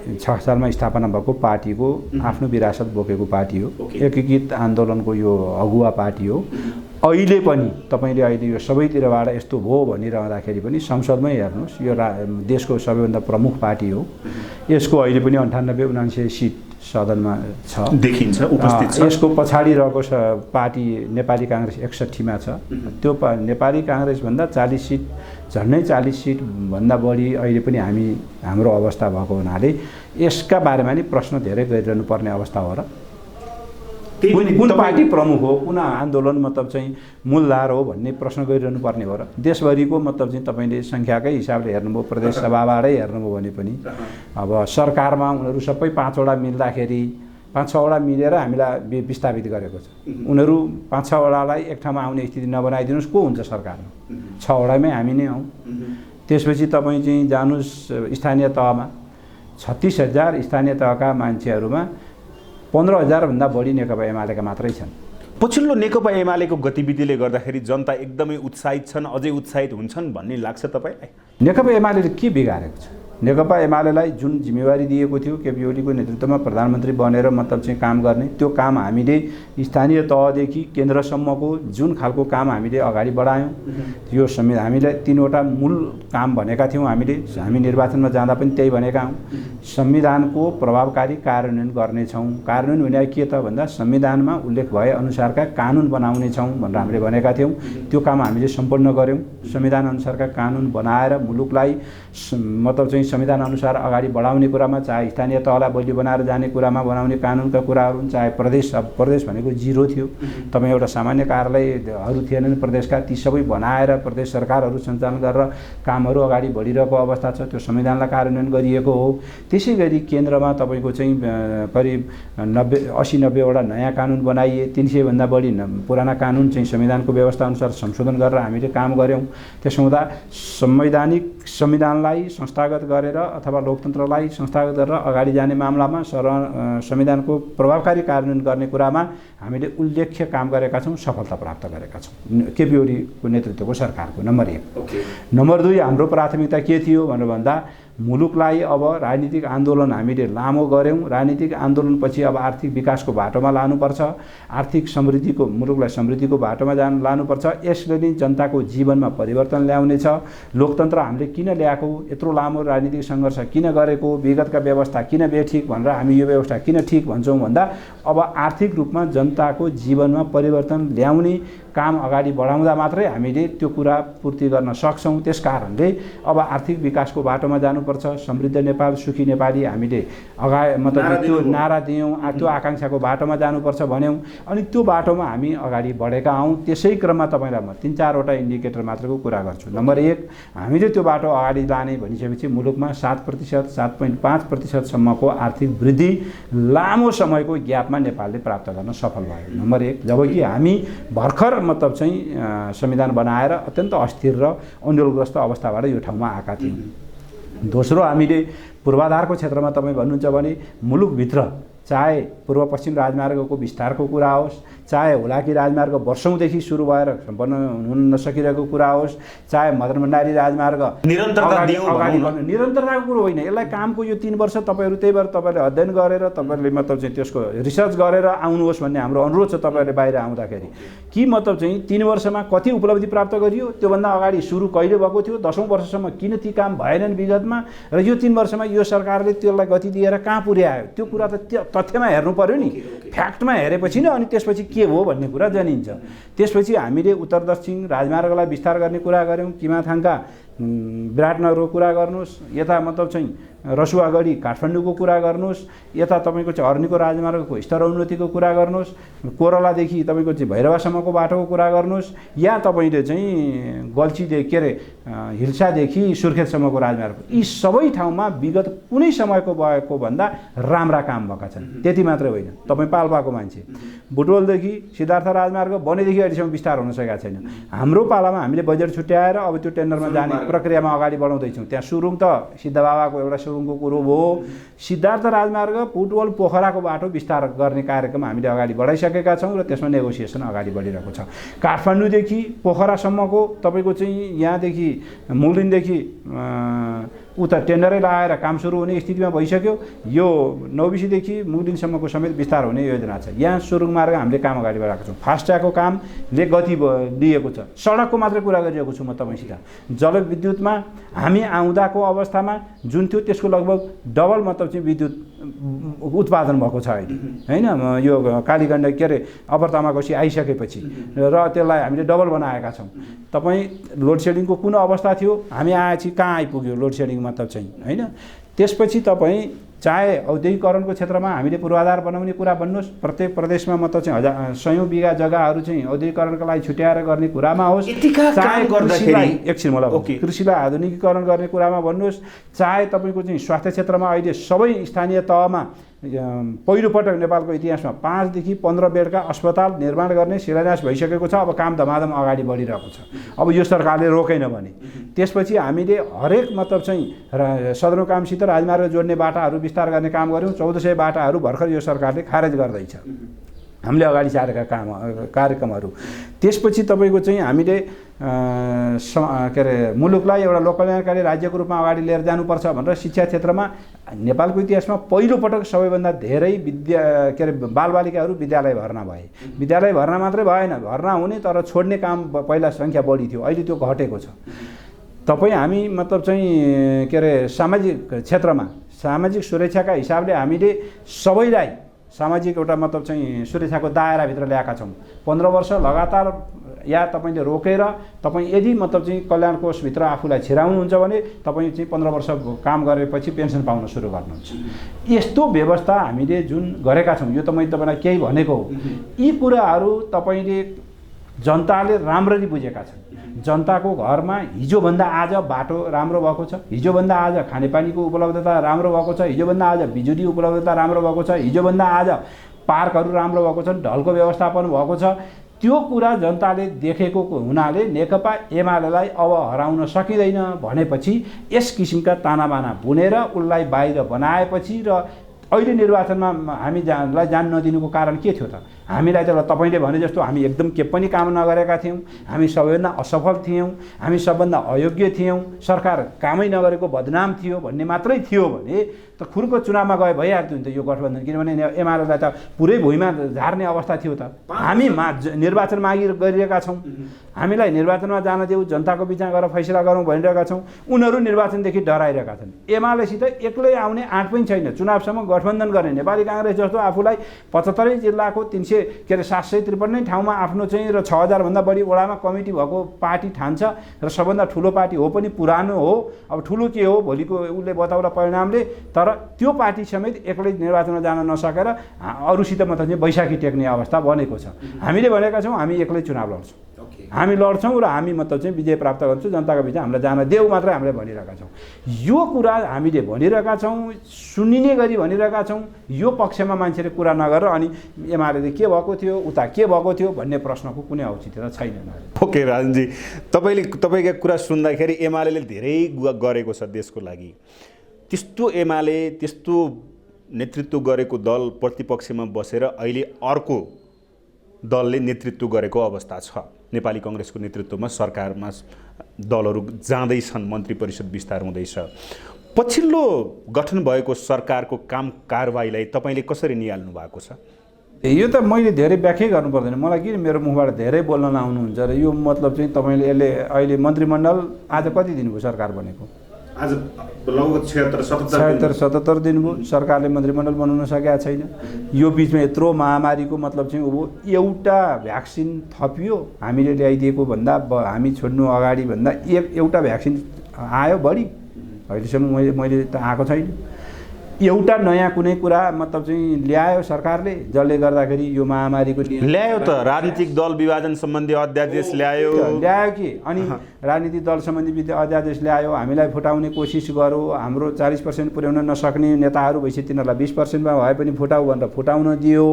6 सालमा स्थापना भएको पार्टीको आफ्नो विरासत बोकेको पार्टी हो। एकीकृत आन्दोलनको यो अगुवा पार्टी हो। अहिले पनि तपाईँले अहिले यो सबैतिरबाट यस्तो भयो भनिरहँदाखेरि पनि संसदमै हेर्नुहोस्, यो देशको सबैभन्दा प्रमुख पार्टी हो। यसको अहिले पनि 98-99 सिट सदनमा छ, देखिन्छ, उपस्थित छ। यसको पछाडि रहेको पार्टी नेपाली काङ्ग्रेस 61 मा छ। त्यो नेपाली काङ्ग्रेसभन्दा 40 सिट झन्डै 40 सिटभन्दा बढी अहिले पनि हाम्रो अवस्था भएको हुनाले यसका बारेमा नि प्रश्न धेरै गरिरहनु पर्ने अवस्था हो र कुन पार्टी प्रमुख हो, कुन आन्दोलन मतलब चाहिँ मूलधार हो भन्ने प्रश्न गरिरहनु पर्ने हो र देशभरिको मतलब चाहिँ तपाईँले सङ्ख्याकै हिसाबले हेर्नुभयो, प्रदेश सभाबाटै हेर्नुभयो भने पनि अब सरकारमा उनीहरू सबै 5वटा मिल्दाखेरि 5-6वटा मिलेर हामीलाई विस्थापित गरेको छ। उनीहरू 5-6वटालाई एक ठाउँमा आउने स्थिति नबनाइदिनुहोस्, को हुन्छ सरकारमा? 6वटामै हामी नै हौँ। त्यसपछि तपाईँ चाहिँ जानुहोस् स्थानीय तहमा 36,000 स्थानीय तहका मान्छेहरूमा 15,000 भन्दा बढी नेकपा एमालेका मात्रै छन्। पछिल्लो नेकपा एमालेको गतिविधिले गर्दाखेरि जनता एकदमै उत्साहित छन्, अझै उत्साहित हुन्छन् भन्ने लाग्छ तपाईँलाई? नेकपा एमाले के बिगारेको छ? नेकपा एमालेलाई जुन जिम्मेवारी दिएको थियो केपी ओलीको नेतृत्वमा प्रधानमन्त्री बनेर मतलब चाहिँ काम गर्ने, त्यो काम हामीले स्थानीय तहदेखि केन्द्रसम्मको जुन खालको काम हामीले अगाडि बढायौँ, यो हामीले 3वटा मूल काम भनेका थियौँ। हामी निर्वाचनमा जाँदा पनि त्यही भनेका हौँ, संविधानको प्रभावकारी कार्यान्वयन गर्नेछौँ। कार्यान्वयन हुने के त भन्दा संविधानमा उल्लेख भए अनुसारका कानुन बनाउनेछौँ भनेर हामीले भनेका थियौँ। त्यो काम हामीले सम्पन्न गऱ्यौँ। संविधान अनुसारका कानुन बनाएर मुलुकलाई मतलब चाहिँ संविधान अनुसार अगाडि बढाउने कुरामा, चाहे स्थानीय तहलाई बलियो बनाएर जाने कुरामा बनाउने कानुनका कुराहरू, चाहे प्रदेश भनेको 0 थियो। तपाईँ एउटा सामान्य कार्यालयहरू थिएनन् प्रदेशका, ती सबै बनाएर प्रदेश सरकारहरू सञ्चालन गरेर कामहरू अगाडि बढिरहेको अवस्था छ। त्यो संविधानलाई कार्यान्वयन गरिएको हो। त्यसै गरी केन्द्रमा तपाईँको चाहिँ करिब 80-90वटा नयाँ कानुन बनाइए, 300 भन्दा बढी पुराना कानुन चाहिँ संविधानको व्यवस्था अनुसार संशोधन गरेर हामीले काम गऱ्यौँ। त्यसो हुँदा संविधानलाई संस्थागत गरेर अथवा लोकतन्त्रलाई संस्थागत गरेर अगाडि जाने मामलामा संविधानको प्रभावकारी कार्यान्वयन गर्ने कुरामा हामीले उल्लेख्य काम गरेका छौँ, सफलता प्राप्त गरेका छौँ केपी ओलीको नेतृत्वको सरकारको। नम्बर 1। नम्बर 2, हाम्रो प्राथमिकता के थियो भनेर भन्दा मुलुकलाई अब राजनीतिक आन्दोलन हामीले लामो गऱ्यौँ। राजनीतिक आन्दोलनपछि अब आर्थिक विकासको बाटोमा लानुपर्छ, आर्थिक समृद्धिको मुलुकलाई समृद्धिको बाटोमा लानुपर्छ। यसले नै जनताको जीवनमा परिवर्तन ल्याउनेछ। लोकतन्त्र हामीले किन ल्याएको, यत्रो लामो राजनीतिक सङ्घर्ष किन गरेको, विगतका व्यवस्था किन बेठिक भनेर हामी यो व्यवस्था किन ठिक भन्छौँ भन्दा अब आर्थिक रूपमा जनताको जीवनमा परिवर्तन ल्याउने काम अगाडि बढाउँदा मात्रै हामीले त्यो कुरा पूर्ति गर्न सक्छौँ। त्यसकारणले अब आर्थिक विकासको बाटोमा जानुपर्छ। समृद्ध नेपाल, सुखी नेपाली हामीले मतलब त्यो नारा दियौँ, त्यो आकाङ्क्षाको बाटोमा जानुपर्छ भन्यौँ। अनि त्यो बाटोमा हामी अगाडि बढेका हौँ। त्यसै क्रममा तपाईँलाई म 3-4वटा इन्डिकेटर मात्रको कुरा गर्छु। नम्बर 1, हामीले त्यो बाटो अगाडि लाने भनिसकेपछि मुलुकमा 7%, 7.5%सम्मको आर्थिक वृद्धि लामो समयको ग्यापमा नेपालले प्राप्त गर्न सफल भयो। नम्बर 1, जबकि हामी भर्खर मतलब चाहिँ संविधान बनाएर अत्यन्त अस्थिर र अन्यलग्रस्त अवस्थाबाट यो ठाउँमा आएका थियौँ। दोस्रो, हामीले पूर्वाधारको क्षेत्रमा तपाईँ भन्नुहुन्छ भने मुलुकभित्र चाहे पूर्व पश्चिम राजमार्गको विस्तारको कुरा होस्, चाहे हुलाकी राजमार्ग वर्षौँदेखि सुरु भएर सम्पन्न हुन नसकिरहेको कुरा होस्, चाहे मदन भण्डारी राजमार्ग निरन्तरताको कुरो होइन। यसलाई कामको यो 3 वर्ष तपाईँहरू त्यही भएर तपाईँले अध्ययन गरेर तपाईँले मतलब चाहिँ त्यसको रिसर्च गरेर आउनुहोस् भन्ने हाम्रो अनुरोध छ। तपाईँहरूले बाहिर आउँदाखेरि कि मतलब चाहिँ 3 वर्षमा कति उपलब्धि प्राप्त गरियो, त्योभन्दा अगाडि सुरु कहिले भएको थियो, 10औं वर्षसम्म किन ती काम भएनन् विगतमा, र यो 3 वर्षमा यो सरकारले त्यसलाई गति दिएर कहाँ पुर्यायो, त्यो कुरा त तथ्यमा हेर्नु पर्यो नि। फ्याक्टमा हेरेपछि नै अनि त्यसपछि के हो भन्ने कुरा जनिन्छ। त्यसपछि हामीले उत्तर दक्षिण राजमार्गलाई विस्तार गर्ने कुरा गऱ्यौँ। किमाथाङका विराटनगरको कुरा गर्नुहोस्, यता मतलब चाहिँ रसुवागढी काठमाडौँको कुरा गर्नुहोस्, यता तपाईँको चाहिँ अर्नीको राजमार्गको स्तरोन्नतिको कुरा गर्नुहोस्, कोरलादेखि तपाईँको चाहिँ भैरवासम्मको बाटोको कुरा गर्नुहोस्, या तपाईँले चाहिँ गल्छीदेखि के अरे हिल्सादेखि सुर्खेतसम्मको राजमार्ग, यी सबै ठाउँमा विगत कुनै समयको भएको भन्दा राम्रा काम भएका छन्। त्यति मात्रै होइन, तपाईँ पाल्पाको मान्छे, बुटवलदेखि सिद्धार्थ राजमार्ग बनेदेखि अहिलेसम्म विस्तार हुन सकेका छैन। हाम्रो पालामा हामीले बजेट छुट्याएर अब त्यो टेन्डरमा जाने प्रक्रियामा अगाडि बढाउँदैछौँ। त्यहाँ सुरुङ त सिद्धबाबाको एउटा सुरुङको कुरो हो। सिद्धार्थ राजमार्ग पुटवल पोखराको बाटो विस्तार गर्ने कार्यक्रम हामीले अगाडि बढाइसकेका छौँ र त्यसमा नेगोसिएसन अगाडि बढिरहेको छ। काठमाडौँदेखि पोखरासम्मको तपाईँको चाहिँ यहाँदेखि मुगलिनदेखि उता टेन्डरै लगाएर काम सुरु हुने स्थितिमा भइसक्यो। यो नौबिसीदेखि मुगलिनसम्मको समेत विस्तार हुने योजना छ। यहाँ सुरुङ मार्ग हामीले काम अगाडि बढाएको छौँ। फास्ट्यागको कामले गति दिएको छ। सडकको मात्रै कुरा गरिरहेको छु म तपाईँसित। जलविद्युतमा हामी आउँदाको अवस्थामा जुन थियो त्यसको लगभग डबल मतलब चाहिँ विद्युत उत्पादन भएको छ अहिले हैन। यो कालीगण्डकी के अरे अप्पर तमाकोसी आइसकेपछि र त्यसलाई हामीले डबल बनाएका छौँ। तपाईँ लोड सेडिङको कुन अवस्था थियो, हामी आएपछि कहाँ आइपुग्यो लोड सेडिङ मतलब चाहिँ हैन। त्यसपछि तपाईँ चाहे औद्योगिकरणको क्षेत्रमा हामीले पूर्वाधार बनाउने कुरा भन्नुहोस्, प्रत्येक प्रदेशमा मतलब चाहिँ सयौँ बिघा जग्गाहरू चाहिँ औद्योगिकरणका लागि छुट्याएर गर्ने कुरामा होस्, चाहे एकछिन मलाई कृषिलाई आधुनिकीकरण गर्ने कुरामा भन्नुहोस्, चाहे तपाईँको चाहिँ स्वास्थ्य क्षेत्रमा अहिले सबै स्थानीय तहमा पहिलोपटक नेपालको इतिहासमा 5 देखि 15 बेडका अस्पताल निर्माण गर्ने शिलान्यास भइसकेको छ। अब काम धमाधम अगाडि बढिरहेको छ। अब यो सरकारले रोकेन भने त्यसपछि हामीले हरेक मतलब चाहिँ सदरमुकामसित राजमार्ग जोड्ने बाटाहरू विस्तार गर्ने काम गऱ्यौँ। 1400 बाटाहरू भर्खर यो सरकारले खारेज गर्दैछ हामीले अगाडि सारेका कार्यक्रमहरू। त्यसपछि तपाईँको चाहिँ हामीले के अरे मुलुकलाई एउटा लोककल्याणकारी राज्यको रूपमा अगाडि लिएर जानुपर्छ भनेर शिक्षा क्षेत्रमा नेपालको इतिहासमा पहिलोपटक सबैभन्दा धेरै के अरे बालबालिकाहरू विद्यालय भर्ना भए। विद्यालय भर्ना मात्रै भएन, भर्ना हुने तर छोड्ने काम पहिला सङ्ख्या बढी थियो, अहिले त्यो घटेको छ। तपाईँ हामी मतलब चाहिँ के अरे सामाजिक क्षेत्रमा सामाजिक सुरक्षाका हिसाबले हामीले सबैलाई सामाजिक एउटा मतलब चाहिँ सुरक्षाको दायराभित्र ल्याएका छौँ। 15 वर्ष लगातार या तपाईँले रोकेर तपाईँ यदि मतलब चाहिँ कल्याण कोषभित्र आफूलाई छिराउनुहुन्छ भने तपाईँ चाहिँ 15 वर्ष काम गरेपछि पेन्सन पाउन सुरु गर्नुहुन्छ। यस्तो व्यवस्था हामीले जुन गरेका छौँ, यो त मैले तपाईँलाई केही भनेको हो। यी कुराहरू तपाईँले जनताले राम्ररी बुझेका छन्। जनताको घरमा हिजोभन्दा आज बाटो राम्रो भएको छ, हिजोभन्दा आज खानेपानीको उपलब्धता राम्रो भएको छ, हिजोभन्दा आज बिजुली उपलब्धता राम्रो भएको छ, हिजोभन्दा आज पार्कहरू राम्रो भएको छन्, ढलको व्यवस्थापन भएको छ। त्यो कुरा जनताले देखेको हुनाले नेकपा एमालेलाई अब हराउन सकिँदैन भनेपछि यस किसिमका तानाबाना बुनेर उसलाई बाहिर बनाएपछि र अहिले निर्वाचनमा हामीलाई जान नदिनुको कारण के थियो त? हामीलाई त तपाईँले भने जस्तो हामी एकदम के पनि काम नगरेका थियौँ, हामी सबैभन्दा असफल थियौँ, हामी सबभन्दा अयोग्य थियौँ, सरकार कामै नगरेको बदनाम थियो भन्ने मात्रै थियो भने त खुरको चुनावमा गए भइहाल्थ्यो नि त यो गठबन्धन। किनभने एमालेलाई त पुरै भुइँमा झार्ने अवस्था थियो त। हामी निर्वाचन मागी गरिरहेका छौँ, हामीलाई निर्वाचनमा जान देऊ, जनताको बिचमा गएर फैसला गरौँ भनिरहेका छौँ। उनीहरू निर्वाचनदेखि डराइरहेका छन्। एमालेसित एक्लै आउने आँट पनि छैन। चुनावसम्म गठबन्धन गर्ने नेपाली काङ्ग्रेस जस्तो आफूलाई 75 जिल्लाको 753 ठाउँमा आफ्नो चाहिँ र 6000 भन्दा बढी वडामा कमिटी भएको पार्टी ठान्छ र सबभन्दा ठुलो पार्टी हो पनि, पुरानो हो। अब ठुलो के हो भोलिको उसले बताउला परिणामले। तर त्यो पार्टी समेत एक्लै निर्वाचनमा जान नसकेर अरूसित मतलब चाहिँ बैशाखी टेक्ने अवस्था बनेको छ। हामीले भनेका छौँ हामी एक्लै चुनाव लड्छौँ, हामी लड्छौँ र हामी मतलब चाहिँ विजय प्राप्त गर्छौँ, जनताको बिचमा हामीलाई जान देऊ मात्रै हामीले भनिरहेका छौँ। यो कुरा हामीले भनिरहेका छौँ, सुनिने गरी भनिरहेका छौँ। यो पक्षमा मान्छेले कुरा नगरेर अनि एमाले के भएको थियो, उता के भएको थियो भन्ने प्रश्नको कुनै औचित्यता छैन। ओके राजनजी, तपाईँका कुरा सुन्दाखेरि एमाले धेरै गरेको छ देशको लागि। त्यस्तो एमाले त्यस्तो नेतृत्व गरेको दल प्रतिपक्षमा बसेर अहिले अर्को दलले नेतृत्व गरेको अवस्था छ। नेपाली काङ्ग्रेसको नेतृत्वमा सरकारमा दलहरू जाँदैछन्, मन्त्री परिषद विस्तार हुँदैछ। पछिल्लो गठन भएको सरकारको काम कारबाहीलाई तपाईँले कसरी निहाल्नु भएको छ? यो त मैले धेरै व्याख्या गर्नु पर्दैन, मलाई किन मेरो मुखबाट धेरै बोल्न नआउनुहुन्छ र यो मतलब चाहिँ तपाईँले यसले अहिले मन्त्रीमण्डल आज कति दिन भयो सरकार बनेको? आज लगभग 76-77 दिन भयो। सरकारले मन्त्रीमण्डल बनाउन सकेका छैन। यो बिचमा यत्रो महामारीको मतलब चाहिँ अब एउटा भ्याक्सिन थपियो हामीले ल्याइदिएको भन्दा हामी छोड्नु अगाडि भन्दा एउटा भ्याक्सिन आयो बढी। अहिलेसम्म मैले त आएको छैन। एउटा नयाँ कुनै कुरा मतलब चाहिँ ल्यायो सरकारले, जसले गर्दाखेरि यो महामारीको ल्यायो त राजनीतिक दल विभाजन सम्बन्धी अध्यादेश ल्यायो कि अनि राजनीतिक दल सम्बन्धी अध्यादेश ल्यायो, हामीलाई फुटाउने कोसिस गर्यो। हाम्रो 40% पुर्याउन नसक्ने नेताहरू भएपछि तिनीहरूलाई 20%मा भए पनि फुटाउ भनेर फुटाउन दियो।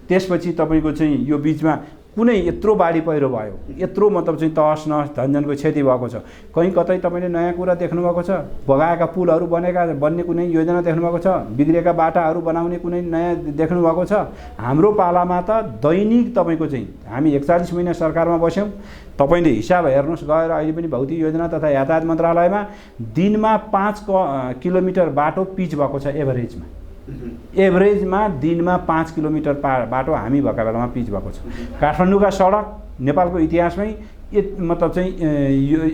त्यसपछि तपाईँको चाहिँ यो बिचमा कुनै यत्रो बाढी पहिरो भयो, यत्रो मतलब चाहिँ तहस नहस धनजनको क्षति भएको छ। कहीँ कतै तपाईँले नयाँ कुरा देख्नुभएको छ? बगाएका पुलहरू बन्ने कुनै योजना देख्नुभएको छ? बिग्रेका बाटाहरू बनाउने कुनै नयाँ देख्नुभएको छ? हाम्रो पालामा त दैनिक तपाईँको चाहिँ हामी 41 महिना सरकारमा बस्यौँ। तपाईँले हिसाब हेर्नुहोस् गएर अहिले पनि भौतिक योजना तथा यातायात मन्त्रालयमा दिनमा 5 किलोमिटर बाटो पिच भएको छ। एभरेजमा दिनमा 5 किलोमिटर बाटो हामी भएका बेलामा पिच भएको छ। काठमाडौँका सडक नेपालको इतिहासमै मतलब चाहिँ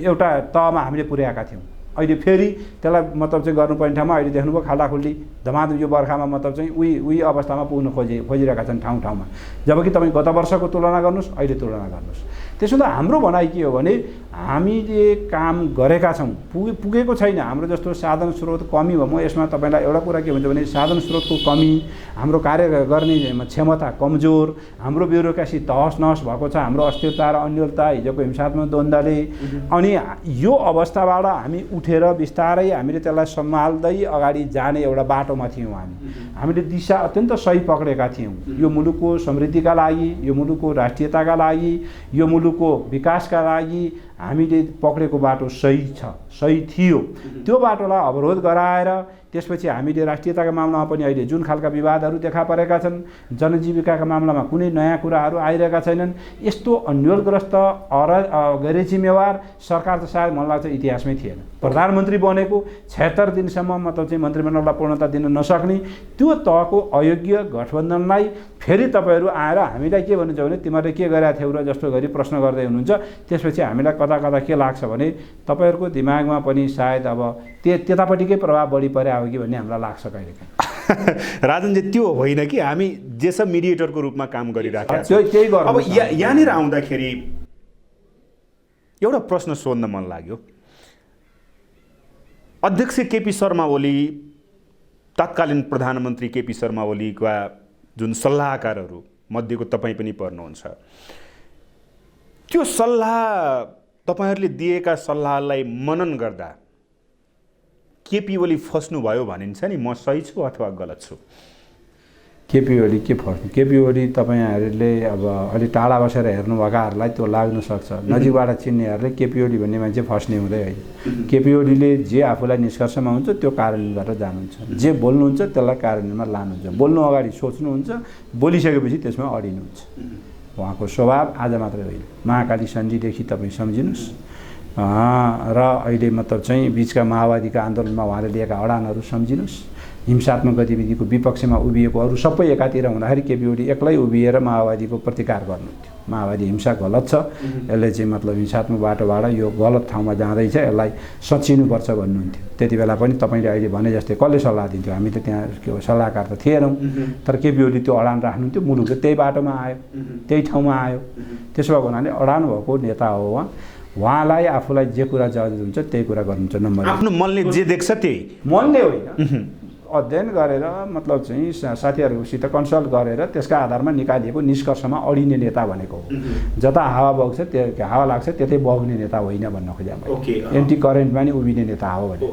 एउटा तहमा हामीले पुर्याएका थियौँ। अहिले फेरि त्यसलाई मतलब चाहिँ गर्नुपर्ने ठाउँमा अहिले देख्नुभयो खाल्डाखुल्डी धमाधम यो बर्खामा मतलब चाहिँ उही अवस्थामा पुग्न खोजिरहेका छन् ठाउँ ठाउँमा। जबकि तपाईँ गत वर्षको तुलना गर्नुहोस्, अहिले तुलना गर्नुहोस्। त्यसो त हाम्रो भनाइ के हो भने हामीले काम गरेका छौँ, पुगेको छैन। हाम्रो जस्तो साधन स्रोत कमी भयो। म यसमा तपाईँलाई एउटा कुरा के भन्छ भने साधन स्रोतको कमी, हाम्रो कार्य गर्ने क्षमता कमजोर, हाम्रो ब्युरोक्रेसी तहस नहस भएको छ, हाम्रो अस्थिरता र अन्यलता, हिजोको हिंसात्मक द्वन्द्वले। अनि यो अवस्थाबाट हामी उठेर बिस्तारै हामीले त्यसलाई सम्हाल्दै अगाडि जाने एउटा बाटोमा थियौँ। हामीले दिशा अत्यन्त सही पक्रेका थियौँ। यो मुलुकको समृद्धिका लागि, यो मुलुकको राष्ट्रियताका लागि, यो मुलुकको विकासका लागि हामीले पक्रेको बाटो सही छ, सही थियो। त्यो बाटोलाई अवरोध गराएर त्यसपछि हामीले राष्ट्रियताका मामलामा पनि अहिले जुन खालका विवादहरू देखा परेका छन्, जनजीविकाका मामलामा कुनै नयाँ कुराहरू आइरहेका छैनन्। यस्तो अन्यलग्रस्त गैरजिम्मेवार सरकार त सायद मलाई लाग्छ इतिहासमै थिएन। प्रधानमन्त्री बनेको 76 दिनसम्म मतलब चाहिँ मन्त्रीमण्डललाई पूर्णता दिन नसक्ने त्यो तहको अयोग्य गठबन्धनलाई फेरि तपाईँहरू आएर हामीलाई के भन्नुहुन्छ भने तिमीहरूले के गरेका थियौ र जस्तो गरी प्रश्न गर्दै हुनुहुन्छ। त्यसपछि हामीलाई कता कता के लाग्छ भने तपाईँहरूको दिमागमा पनि सायद अब त्यतापट्टिकै प्रभाव बढी परे हो कि भन्ने हामीलाई लाग्छ कहिलेकाहीँ। राजनजी त्यो होइन कि हामी जे सब मिडिएटरको रूपमा काम गरिरहेका छौँ। त्यही गर्नु। अब यहाँनिर आउँदाखेरि एउटा प्रश्न सोध्न मन लाग्यो। अध्यक्ष केपी शर्मा ओली, तत्कालीन प्रधानमन्त्री केपी शर्मा ओलीका जुन सल्लाहकारहरू मध्येको तपाईँ पनि पर्नुहुन्छ, त्यो सल्लाह तपाईँहरूले दिएका सल्लाहलाई मनन गर्दा केपी ओली फस्नुभयो भनिन्छ नि, म सही छु अथवा गलत छु? केपी ओली के फस्नु? केपी ओली तपाईँहरूले अब अलि टाढा बसेर हेर्नुभएकाहरूलाई त्यो लाग्न सक्छ। नजिकबाट चिन्नेहरूले केपी ओली भन्ने मान्छे फस्ने हुँदै होइन। केपी ओलीले जे आफूलाई निष्कर्षमा हुन्छ त्यो कार्यान्वयनबाट जानुहुन्छ, जे बोल्नुहुन्छ त्यसलाई कार्यान्वयनमा लानुहुन्छ। बोल्नु अगाडि सोच्नुहुन्छ, बोलिसकेपछि त्यसमा अडिनुहुन्छ। उहाँको स्वभाव आज मात्रै होइन, महाकाली सन्धिदेखि तपाईँ सम्झिनुहोस् र अहिले मतलब चाहिँ बिचका माओवादीका आन्दोलनमा उहाँले लिएका अडानहरू सम्झिनुहोस्। हिंसात्मक गतिविधिको विपक्षमा उभिएको अरू सबै एकातिर हुँदाखेरि केपी ओली एक्लै उभिएर माओवादीको प्रतिकार गर्नुहुन्थ्यो। माओवादी हिंसा गलत छ, यसले चाहिँ मतलब हिंसात्मक बाटोबाट यो गलत ठाउँमा जाँदैछ, यसलाई सचिनुपर्छ भन्नुहुन्थ्यो। त्यति बेला पनि तपाईँले अहिले भने जस्तै कसले सल्लाह दिन्थ्यो? हामी त त्यहाँ के हो सल्लाहकार त थिएनौँ। तर केपी ओली त्यो अडान राख्नुहुन्थ्यो। मुलुक त त्यही बाटोमा आयो, त्यही ठाउँमा आयो। त्यसो भएको हुनाले अडान भएको नेता हो उहाँ। उहाँलाई आफूलाई जे कुरा जज हुन्छ त्यही कुरा गर्नुहुन्छ। नम्बर आफ्नो मनले जे देख्छ त्यही, मनले होइन, अध्ययन गरेर मतलब चाहिँ साथीहरूसित कन्सल्ट गरेर त्यसका आधारमा निकालिएको निष्कर्षमा अडिने नेता भनेको हो। जता हावा बग्छ हावा लाग्छ त्यतै बग्ने नेता होइन भन्न खोजेँ मैले। एन्टी करेन्टमा नि उभिने नेता हो भने।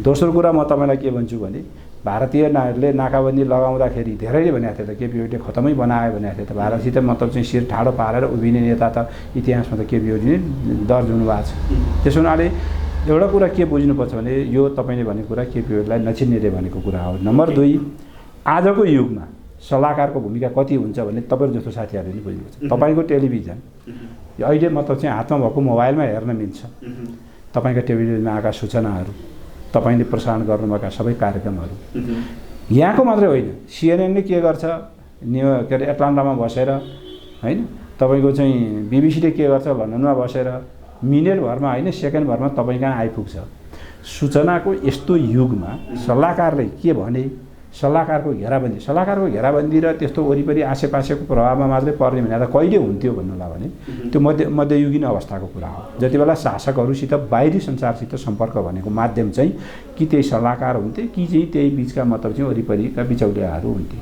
दोस्रो कुरा म तपाईँलाई के भन्छु भने भारतीयले नाकाबन्दी लगाउँदाखेरि धेरैले भनेको थियो त केपी ओलीले खतमै बनायो भनेको थियो त। भारतसित मतलब चाहिँ शिर ठाडो पारेर उभिने नेता त इतिहासमा त केपी ओली नै दर्ज हुनुभएको छ। त्यसो हुनाले एउटा कुरा के बुझ्नुपर्छ भने यो तपाईँले भनेको कुरा केपी ओलीलाई नचिन्नेले भनेको कुरा हो। नम्बर 2, आजको युगमा सल्लाहकारको भूमिका कति हुन्छ भने तपाईँहरू जस्तो साथीहरूले पनि बुझ्नुपर्छ। तपाईँको टेलिभिजन अहिले मतलब चाहिँ हातमा भएको मोबाइलमा हेर्न मिल्छ। तपाईँका टेलिभिजनमा आएका सूचनाहरू, तपाईँले प्रसारण गर्नुभएका सबै कार्यक्रमहरू यहाँको मात्रै होइन, सिएनएनले के गर्छ, के अरे एटलान्टामा बसेर होइन, तपाईँको चाहिँ बिबिसीले के गर्छ लन्डनमा बसेर मिनेटभरमा होइन सेकेन्डभरमा तपाईँ कहाँ आइपुग्छ। सूचनाको यस्तो युगमा सल्लाहकारले के भने, सल्लाहकारको घेराबन्दी र त्यस्तो वरिपरि आसेपासेको प्रभावमा मात्रै पर्ने भने त कहिले हुन्थ्यो भन्नुलाई भने त्यो मध्ययुगीन अवस्थाको कुरा हो। जति बेला शासकहरूसित बाहिरी संसारसित सम्पर्क भनेको माध्यम चाहिँ कि त्यही सल्लाहकार हुन्थे कि चाहिँ त्यही बिचका मतलब चाहिँ वरिपरिका बिचौलियाहरू हुन्थे।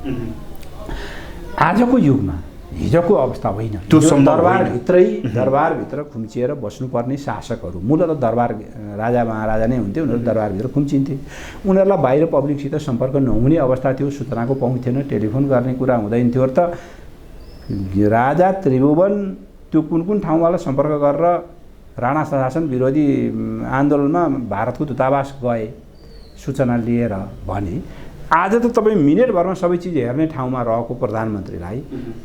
आजको युगमा हिजोको अवस्था होइन। त्यो दरबारभित्र खुम्चिएर बस्नुपर्ने शासकहरू मूलतः दरबार राजा महाराजा नै हुन्थे। उनीहरू दरबारभित्र खुम्चिन्थे। उनीहरूलाई बाहिर पब्लिकसित सम्पर्क नहुने अवस्था थियो। सूचनाको पहुँच थिएन, टेलिफोन गर्ने कुरा हुँदैन थियो। त राजा त्रिभुवन त्यो कुन ठाउँबाट सम्पर्क गरेर राणा शासन विरोधी आन्दोलनमा भारतको दूतावास गए सूचना लिएर भने आज त तपाईँ मिनेटभरमा सबै चिज हेर्ने ठाउँमा रहेको प्रधानमन्त्रीलाई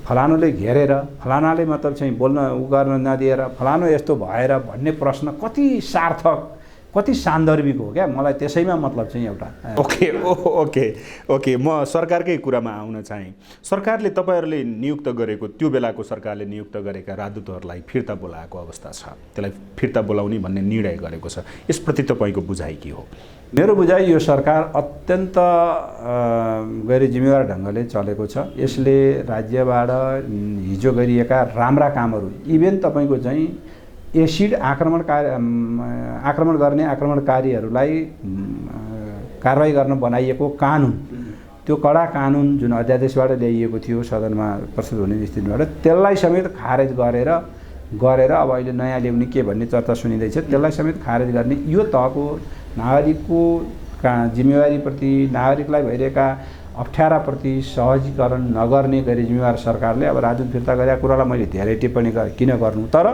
फलानुले घेरेर फलानाले मतलब चाहिँ बोल्न गर्न नदिएर फलानु यस्तो भएर भन्ने प्रश्न कति सार्थक, कति सान्दर्भिक हो क्या। मलाई त्यसैमा मतलब चाहिँ एउटा ओके म सरकारकै कुरामा आउन चाहेँ। सरकारले तपाईँहरूले नियुक्त गरेको त्यो बेलाको सरकारले नियुक्त गरेका राजदूतहरूलाई फिर्ता बोलाएको अवस्था छ, त्यसलाई फिर्ता बोलाउने भन्ने निर्णय गरेको छ। यसप्रति तपाईँको बुझाइ के हो? मेरो बुझाइ यो सरकार अत्यन्त गैर जिम्मेवार ढङ्गले चलेको छ। यसले राज्यबाट हिजो गरिएका राम्रा कामहरू, इभेन तपाईँको चाहिँ एसिड आक्रमण गर्ने आक्रमणकारीहरूलाई कारवाही गर्न बनाइएको कानुन, त्यो कडा कानुन जुन अध्यादेशबाट ल्याइएको थियो सदनमा प्रस्तुत हुने स्थितिबाट, त्यसलाई समेत खारेज गरेर अब अहिले नयाँ ल्याउने के भन्ने चर्चा सुनिँदैछ, त्यसलाई समेत खारेज गर्ने यो तहको नागरिकको जिम्मेवारीप्रति, नागरिकलाई भइरहेका अप्ठ्याराप्रति सहजीकरण नगर्ने गैर जिम्मेवार सरकारले अब राजदूत फिर्ता गरेका कुरालाई मैले धेरै टिप्पणी किन गर्नु। तर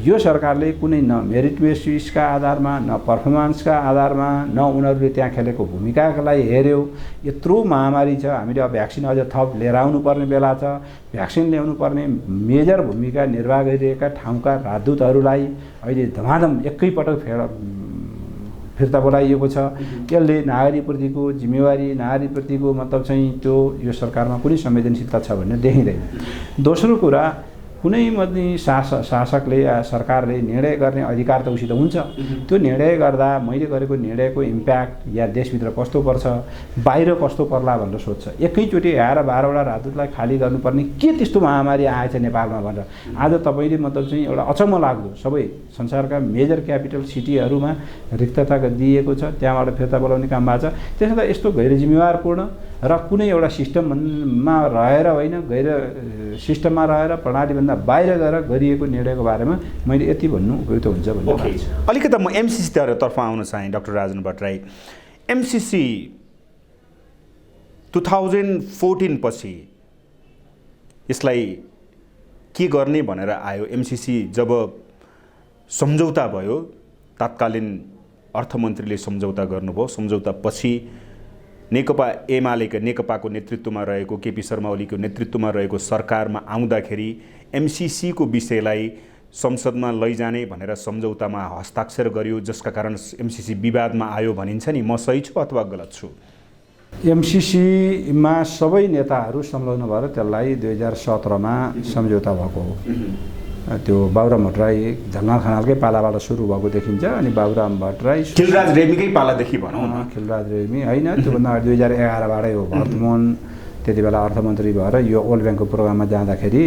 यो सरकारले कुनै न मेरिट बेसिसका आधारमा, न पर्फर्मेन्सका आधारमा, न उनीहरूले त्यहाँ खेलेको भूमिकालाई हेऱ्यो। यत्रो महामारी छ, हामीले अब भ्याक्सिन अझ थप लिएर आउनुपर्ने बेला छ। भ्याक्सिन ल्याउनु पर्ने मेजर भूमिका निर्वाह गरिरहेका ठाउँका राजदूतहरूलाई अहिले धमाधम एकैपटक फिर्ता बोलाइएको छ। यसले नागरिकप्रतिको जिम्मेवारी, नागरिकप्रतिको मतलब चाहिँ त्यो यो सरकारमा कुनै संवेदनशीलता छ भन्ने देखिँदैन। दोस्रो कुरा, कुनै पनि शासकले या सरकारले निर्णय गर्ने अधिकार त उसित हुन्छ। त्यो निर्णय गर्दा मैले गरेको निर्णयको इम्प्याक्ट या देशभित्र कस्तो पर्छ, बाहिर कस्तो पर्ला भनेर सोध्छ। एकैचोटि आएर 12वटा राजदूतलाई खाली गर्नुपर्ने के त्यस्तो महामारी आएछ नेपालमा भनेर आज तपाईँले मतलब चाहिँ एउटा अचम्म लाग्दो सबै संसारका मेजर क्यापिटल सिटीहरूमा रिक्तता दिएको छ, त्यहाँबाट फिर्ता बोलाउने काम भएको छ। त्यसो त यस्तो गैर जिम्मेवारपूर्ण र कुनै एउटा सिस्टममा रहेर होइन, गैर सिस्टममा रहेर प्रणालीभन्दा बाहिर गएर गरिएको निर्णयको बारेमा मैले यति भन्नु उपयुक्त हुन्छ भन्ने लाग्छ। अलिकति म एमसिसी तर्फ आउन चाहेँ डाक्टर राजन भट्टराई। एमसिसी 2014 पछि यसलाई के गर्ने भनेर आयो। एमसिसी जब सम्झौता भयो, तत्कालीन अर्थमन्त्रीले सम्झौता गर्नुभयो। सम्झौता पछि नेकपा एमालेको नेकपाको नेतृत्वमा रहेको केपी शर्मा ओलीको नेतृत्वमा रहेको सरकारमा आउँदाखेरि एमसिसीको विषयलाई संसदमा लैजाने भनेर सम्झौतामा हस्ताक्षर गर्यो, जसका कारण एमसिसी विवादमा आयो भनिन्छ नि। म सही छु अथवा गलत छु? एमसिसीमा सबै नेताहरू संलग्न भएर त्यसलाई 2017मा सम्झौता भएको हो। त्यो बाबुराम भट्टराई झलनाथ खनालकै पालाबाट सुरु भएको देखिन्छ। अनि बाबुराम भट्टराई खिलराज रेग्मीकै पालादेखि भनौँ न। खिलराज रेग्मी होइन, त्योभन्दा 2011बाटै हो। भरतमोहन त्यति बेला अर्थमन्त्री भएर यो वर्ल्ड ब्याङ्कको प्रोग्राममा जाँदाखेरि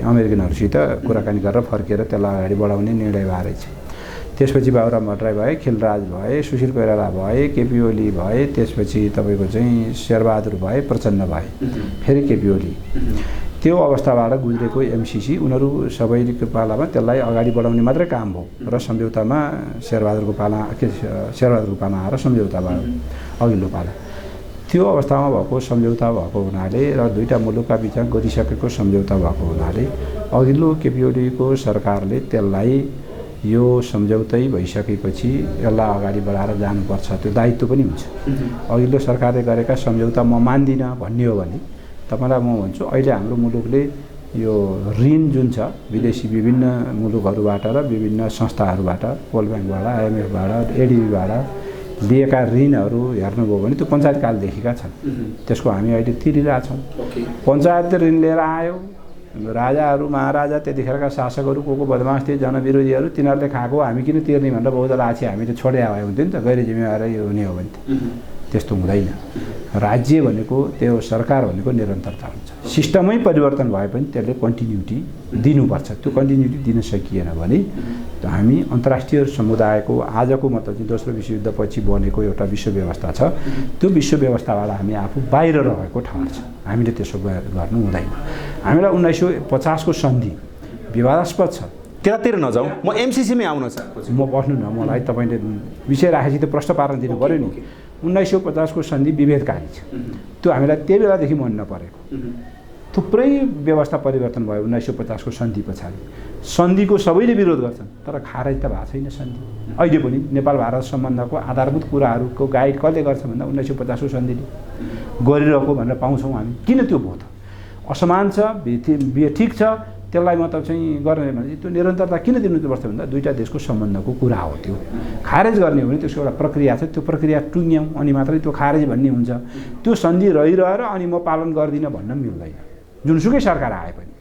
अमेरिकनहरूसित कुराकानी गरेर फर्केर त्यसलाई अगाडि बढाउने निर्णय भएर रहेछ। त्यसपछि बाबुराम भट्टराई भए, खिलराज भए, सुशील कोइराला भए, केपी ओली भए, त्यसपछि तपाईँको चाहिँ शेरबहादुर भए, प्रचण्ड भए, फेरि केपी ओली। त्यो अवस्थाबाट गुज्रेको एमसिसी उनीहरू सबैको पालामा त्यसलाई अगाडि बढाउने मात्रै काम भयो र सम्झौतामा शेरबहादुरको पाला आएर सम्झौता भयो अघिल्लो पाला। त्यो अवस्थामा भएको सम्झौता भएको हुनाले र दुईटा मुलुकका बिचमा गरिसकेको सम्झौता भएको हुनाले अघिल्लो केपी ओलीको सरकारले त्यसलाई यो सम्झौतै भइसकेपछि यसलाई अगाडि बढाएर जानुपर्छ, त्यो दायित्व पनि हुन्छ। अघिल्लो सरकारले गरेका सम्झौता म मान्दिनँ भन्ने हो भने तपाईँलाई म भन्छु, अहिले हाम्रो मुलुकले यो ऋण जुन छ विदेशी विभिन्न मुलुकहरूबाट र विभिन्न संस्थाहरूबाट, वर्ल्ड ब्याङ्कबाट, आइएमएफबाट, एडिबीबाट लिएका ऋणहरू हेर्नुभयो भने त्यो पञ्चायतकालदेखिका छन्। त्यसको हामी अहिले तिरिरहेछौँ। पञ्चायतले ऋण लिएर आयो, राजाहरू महाराजा त्यतिखेरका शासकहरू को बदमास थिए, जनविरोधीहरू, तिनीहरूले खाएको हामी किन तिर्ने भनेर बहुदल आछि हामीले छोडे आए हुन्थ्यो नि त। गैर जिम्मेवार हुने हो भने त्यस्तो हुँदैन। राज्य भनेको त्यो सरकार भनेको निरन्तरता हुन्छ। सिस्टमै परिवर्तन भए पनि त्यसले कन्टिन्युटी दिनुपर्छ। त्यो कन्टिन्युटी दिन सकिएन भने हामी अन्तर्राष्ट्रिय समुदायको आजको मतलब चाहिँ दोस्रो विश्वयुद्धपछि बनेको एउटा विश्व व्यवस्था छ, त्यो विश्व व्यवस्थाबाट हामी आफू बाहिर रहेको ठाउँ छ। हामीले त्यसो गर्नु हुँदैन। हामीलाई 1950को सन्धि विवादास्पद छ, त्यतातिर नजाउँ, म एमसिसीमै आउन चाहन्छु। म बस्नु न, मलाई तपाईँले विषय राखेपछि त प्रश्न पार्न दिनु पऱ्यो नि। 1950को सन्धि विभेदकारी छ, त्यो हामीलाई त्यही बेलादेखि मन नपरेको। थुप्रै व्यवस्था परिवर्तन भयो 1950को सन्धि पछाडि। सन्धिको सबैले विरोध गर्छन् तर खारेज त भएको छैन सन्धि। अहिले पनि नेपाल भारत सम्बन्धको आधारभूत कुराहरूको गाइड कसले गर्छ भन्दा 1950को सन्धिले गरिरहेको भनेर पाउँछौँ हामी। किन त्यो भयो त? असमान छ, बिहे ठिक छ, त्यसलाई मतलब चाहिँ गर्ने भने त्यो निरन्तरता किन दिनुपर्छ भन्दा दुईटा देशको सम्बन्धको कुरा हो। त्यो खारेज गर्ने हो भने त्यसको एउटा प्रक्रिया छ, त्यो प्रक्रिया टुङ्ग्यौँ अनि मात्रै त्यो खारेज भन्ने हुन्छ। त्यो सन्धि रहिरहेर अनि म पालन गर्दिनँ भन्न मिल्दैन, जुनसुकै सरकार आए पनि।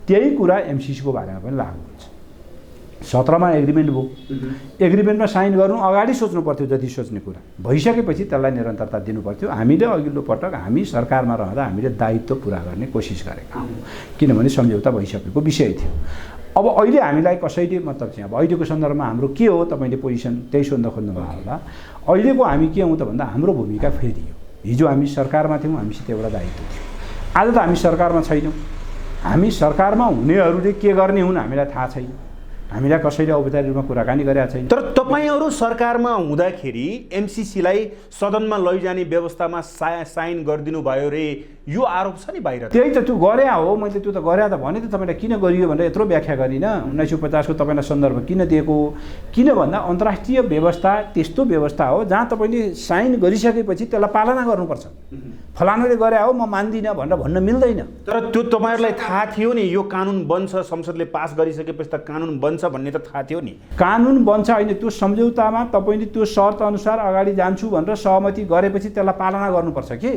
त्यही कुरा एमसिसीको बारेमा पनि लागु हुन्छ। 17मा एग्रिमेन्ट भयो। एग्रिमेन्टमा साइन गर्नु अगाडि सोच्नु पर्थ्यो, जति सोच्ने कुरा भइसकेपछि त्यसलाई निरन्तरता दिनु पर्थ्यो। हामीले अघिल्लो पटक हामी सरकारमा रहँदा हामीले दायित्व पुरा गर्ने कोसिस गरेका हौँ, किनभने सम्झौता भइसकेको विषय थियो। अब अहिले हामीलाई कसैले मतलब चाहिँ अब अहिलेको सन्दर्भमा हाम्रो के हो, तपाईँले पोजिसन त्यही सोध्न खोज्नुभयो होला। अहिलेको हामी के हौँ त भन्दा हाम्रो भूमिका फेरियो। हिजो हामी सरकारमा थियौँ, हामीसित एउटा दायित्व थियो। आज त हामी सरकारमा छैनौँ। हामी सरकारमा हुनेहरूले के गर्ने हुन् हामीलाई थाहा छैन, हामीलाई कसैले औपचारिक रूपमा कुराकानी गरेका छैन। तर तपाईँहरू सरकारमा हुँदाखेरि एमसिसीलाई सदनमा लैजाने व्यवस्थामा साइन गरिदिनु भयो रे, यो आरोप छ नि बाहिर। त्यही त त्यो गरे हो, मैले त्यो त गरे त भने त तपाईँलाई किन गरियो भनेर यत्रो व्याख्या गरिनँ। 1950 को तपाईँलाई सन्दर्भ किन दिएको, किन भन्दा अन्तर्राष्ट्रिय व्यवस्था त्यस्तो व्यवस्था हो जहाँ तपाईँले साइन गरिसकेपछि त्यसलाई पालना गर्नुपर्छ। फलानुले गरे हो म मान्दिनँ भनेर भन्न मिल्दैन। तर त्यो तपाईँहरूलाई थाहा थियो नि, यो कानुन बन्छ, संसदले पास गरिसकेपछि त कानुन बन्छ भन्ने त थाहा थियो नि। कानुन बन्छ होइन, त्यो सम्झौतामा तपाईँले त्यो शर्त अनुसार अगाडि जान्छु भनेर सहमति गरेपछि त्यसलाई पालना गर्नुपर्छ कि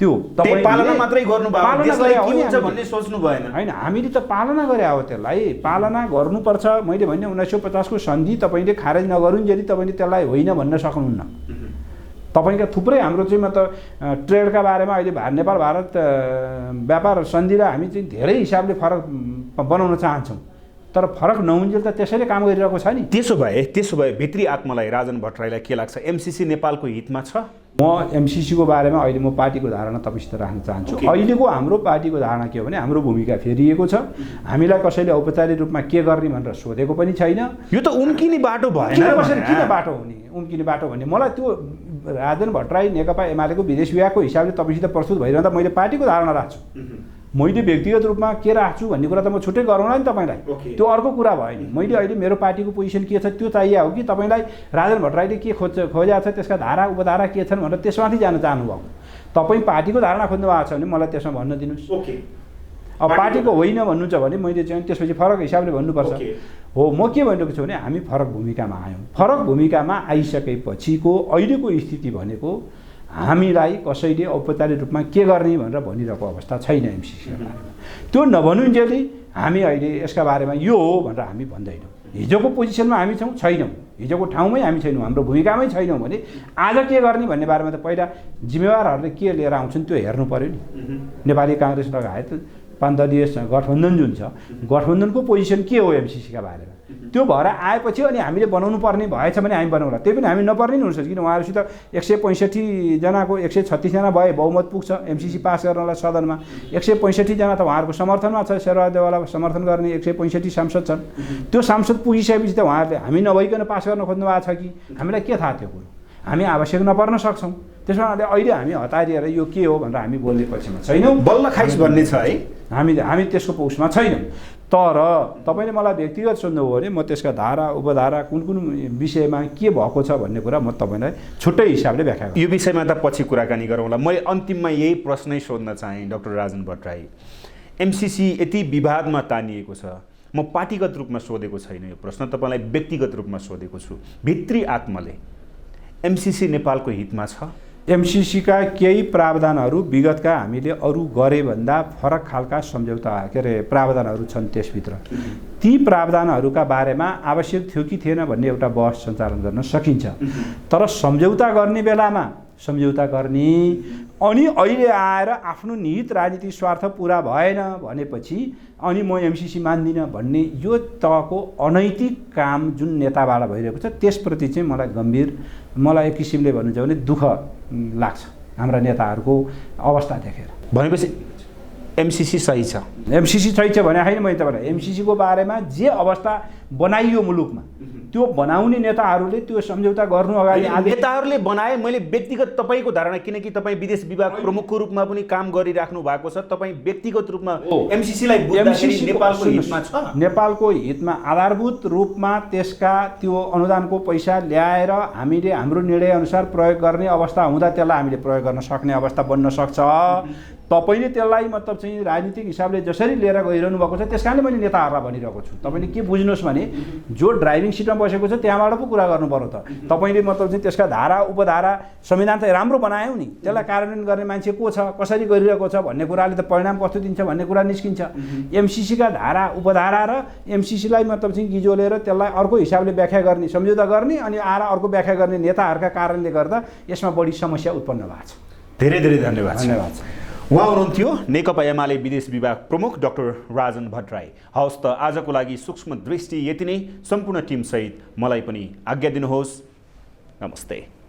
त्यो तपाईँ पालना मात्रै गर्नुभयो, देशलाई के हुन्छ भन्ने सोच्नु भएन। होइन, हामीले त पालना गरे हो, त्यसलाई पालना गर्नुपर्छ। मैले भने 1950 को सन्धि तपाईँले खारेज नगरुन्जेली तपाईँले त्यसलाई होइन भन्न सक्नुहुन्न। तपाईँका थुप्रै हाम्रो चाहिँ मतलब ट्रेडका बारेमा अहिले नेपाल भारत व्यापार सन्धिलाई हामी चाहिँ धेरै हिसाबले फरक बनाउन चाहन्छौँ, तर फरक नहुन्जेल त त्यसैले काम गरिरहेको छ नि। त्यसो भए भित्री आत्मालाई राजन भट्टराईलाई के लाग्छ, एमसिसी नेपालको हितमा छ? म एमसिसीको बारेमा अहिले म पार्टीको धारणा तपाईँसित राख्न चाहन्छु। अहिलेको हाम्रो पार्टीको धारणा के हो भने हाम्रो भूमिका फेरिएको छ। हामीलाई कसैले औपचारिक रूपमा के गर्ने भनेर सोधेको पनि छैन। यो त उम्किने बाटो भएन। किन बाटो हुने, उम्किने बाटो भन्ने मलाई त्यो राजन भट्टराई नेकपा एमालेको विदेश विभागको हिसाबले तपाईँसित प्रस्तुत भइरहँदा मैले पार्टीको धारणा राख्छु। मैले व्यक्तिगत रूपमा के राख्छु भन्ने कुरा त म छुट्टै गरौँला नि तपाईँलाई, त्यो अर्को कुरा भयो नि। मैले अहिले मेरो पार्टीको पोजिसन के छ त्यो चाहिए हो कि तपाईँलाई राजन भट्टराईले के खोजेको छ, त्यसका धारा उपधारा के छन् भनेर त्यसमाथि जान चाहनुभयो। तपाईँ पार्टीको धारणा खोज्नु भएको छ भने मलाई त्यसमा भन्न दिनुहोस्। अब पार्टीको होइन भन्नुहुन्छ भने मैले चाहिँ त्यसपछि फरक हिसाबले भन्नुपर्छ। हो, म के भनिरहेको छु भने हामी फरक भूमिकामा आयौँ। फरक भूमिकामा आइसकेपछिको अहिलेको स्थिति भनेको हामीलाई कसैले औपचारिक रूपमा के गर्ने भनेर भनिरहेको अवस्था छैन एमसिसीका बारेमा। त्यो नभनुन्जेली हामी अहिले यसका बारेमा यो हो भनेर हामी भन्दैनौँ। हिजोको पोजिसनमा हामी छौँ छैनौँ, हिजोको ठाउँमै हामी छैनौँ, हाम्रो भूमिकामै छैनौँ भने आज के गर्ने भन्ने बारेमा त पहिला जिम्मेवारहरूले के लिएर आउँछन् त्यो हेर्नु पऱ्यो नि। नेपाली काङ्ग्रेस लगायत 5 दलीय गठबन्धन जुन छ, गठबन्धनको पोजिसन के हो एमसिसीका बारेमा, त्यो भएर आएपछि अनि हामीले बनाउनु पर्ने भएछ भने हामी बनाउला। त्यही पनि हामी नपर्ने नि हुनसक्छ, किन उहाँहरूसित 165 जनाको 136 जना भए बहुमत पुग्छ एमसिसी पास गर्नलाई सदनमा। 165 जना त उहाँहरूको समर्थनमा छ, शेरबहादुर देवाललाई समर्थन गर्ने 165 सांसद छन्। त्यो सांसद पुगिसकेपछि त उहाँहरूले हामी नभइकन पास गर्न खोज्नु भएको छ कि हामीलाई के थाहा त्यो कुरो, हामी आवश्यक नपर्न सक्छौँ। त्यसमा अहिले हामी हतारिएर यो के हो भनेर हामी बोल्ने पक्षमा छैनौँ। बल्ल खाइस भन्ने छ है, हामी त्यसको पक्षमा छैनौँ। तर तपाईँले मलाई व्यक्तिगत सोध्नुभयो भने म त्यसका धारा उपधारा कुन कुन विषयमा के भएको छ भन्ने कुरा म तपाईँलाई छुट्टै हिसाबले व्याख्या गर्छु। यो विषयमा त पछि कुराकानी गरौँला। मैले अन्तिममा यही प्रश्नै सोध्न चाहेँ डाक्टर राजन भट्टराई, एमसिसी यति विवादमा तानिएको छ, म पार्टीगत रूपमा सोधेको छैन यो प्रश्न, तपाईँलाई व्यक्तिगत रूपमा सोधेको छु। भित्री आत्माले एमसिसी नेपालको हितमा छ? एमसिसीका केही प्रावधानहरू विगतका हामीले अरू गरे भन्दा फरक खालका सम्झौता के अरे प्रावधानहरू छन्, त्यसभित्र ती प्रावधानहरूका बारेमा आवश्यक थियो कि थिएन भन्ने एउटा बहस सञ्चालन गर्न सकिन्छ। तर सम्झौता गर्ने बेलामा सम्झौता गर्ने अनि अहिले आएर आफ्नो निहित राजनीतिक स्वार्थ पुरा भएन भनेपछि अनि म एमसिसी मान्दिनँ भन्ने यो तहको अनैतिक काम जुन नेताबाट भइरहेको छ त्यसप्रति चाहिँ मलाई एक किसिमले भन्नुहुन्छ भने दुःख लाग्छ हाम्रा नेताहरूको अवस्था देखेर। भनेपछि एमसिसी सही छ? एमसिसी सही छ भने होइन, मैले तपाईँलाई एमसिसीको बारेमा जे अवस्था बनाइयो मुलुकमा त्यो बनाउने नेताहरूले त्यो सम्झौता गर्नु अगाडि नेताहरूले बनाए। मैले व्यक्तिगत तपाईँको धारणा, किनकि तपाईँ विदेश विभाग प्रमुखको रूपमा पनि काम गरिराख्नु भएको छ, तपाईँ व्यक्तिगत रूपमा एमसिसीलाई नेपालको हितमा छ? नेपालको हितमा आधारभूत रूपमा त्यसका त्यो अनुदानको पैसा ल्याएर हामीले हाम्रो निर्णय अनुसार प्रयोग गर्ने अवस्था हुँदा त्यसलाई हामीले प्रयोग गर्न सक्ने अवस्था बन्न सक्छ। तपाईँले त्यसलाई मतलब चाहिँ राजनीतिक हिसाबले जसरी लिएर गइरहनु भएको छ त्यस कारणले मैले नेताहरूलाई भनिरहेको छु। तपाईँले के बुझ्नुहोस् भने जो ड्राइभिङ सिटमा बसेको छ त्यहाँबाट पो कुरा गर्नु पर्यो त। तपाईँले मतलब चाहिँ त्यसका धारा उपधारा संविधान त राम्रो बनायौ नि, त्यसलाई कार्यान्वयन गर्ने मान्छे को छ, कसरी गरिरहेको छ भन्ने कुराले त परिणाम कस्तो दिन्छ भन्ने कुरा निस्किन्छ। एमसिसीका धारा उपधारा र एमसिसीलाई मतलब चाहिँ गिजोलेर त्यसलाई अर्को हिसाबले व्याख्या गर्ने, सम्झौता गर्ने अनि आएर अर्को व्याख्या गर्ने नेताहरूका कारणले गर्दा यसमा बढी समस्या उत्पन्न भएको छ। धेरै धेरै धन्यवाद। धन्यवाद। उहाँ हुनुहुन्थ्यो नेकपा एमाले विदेश विभाग प्रमुख डाक्टर राजन भट्टराई। हवस् त आजको लागि सूक्ष्म दृष्टि यति नै। सम्पूर्ण टिमसहित मलाई पनि आज्ञा दिनुहोस्। नमस्ते।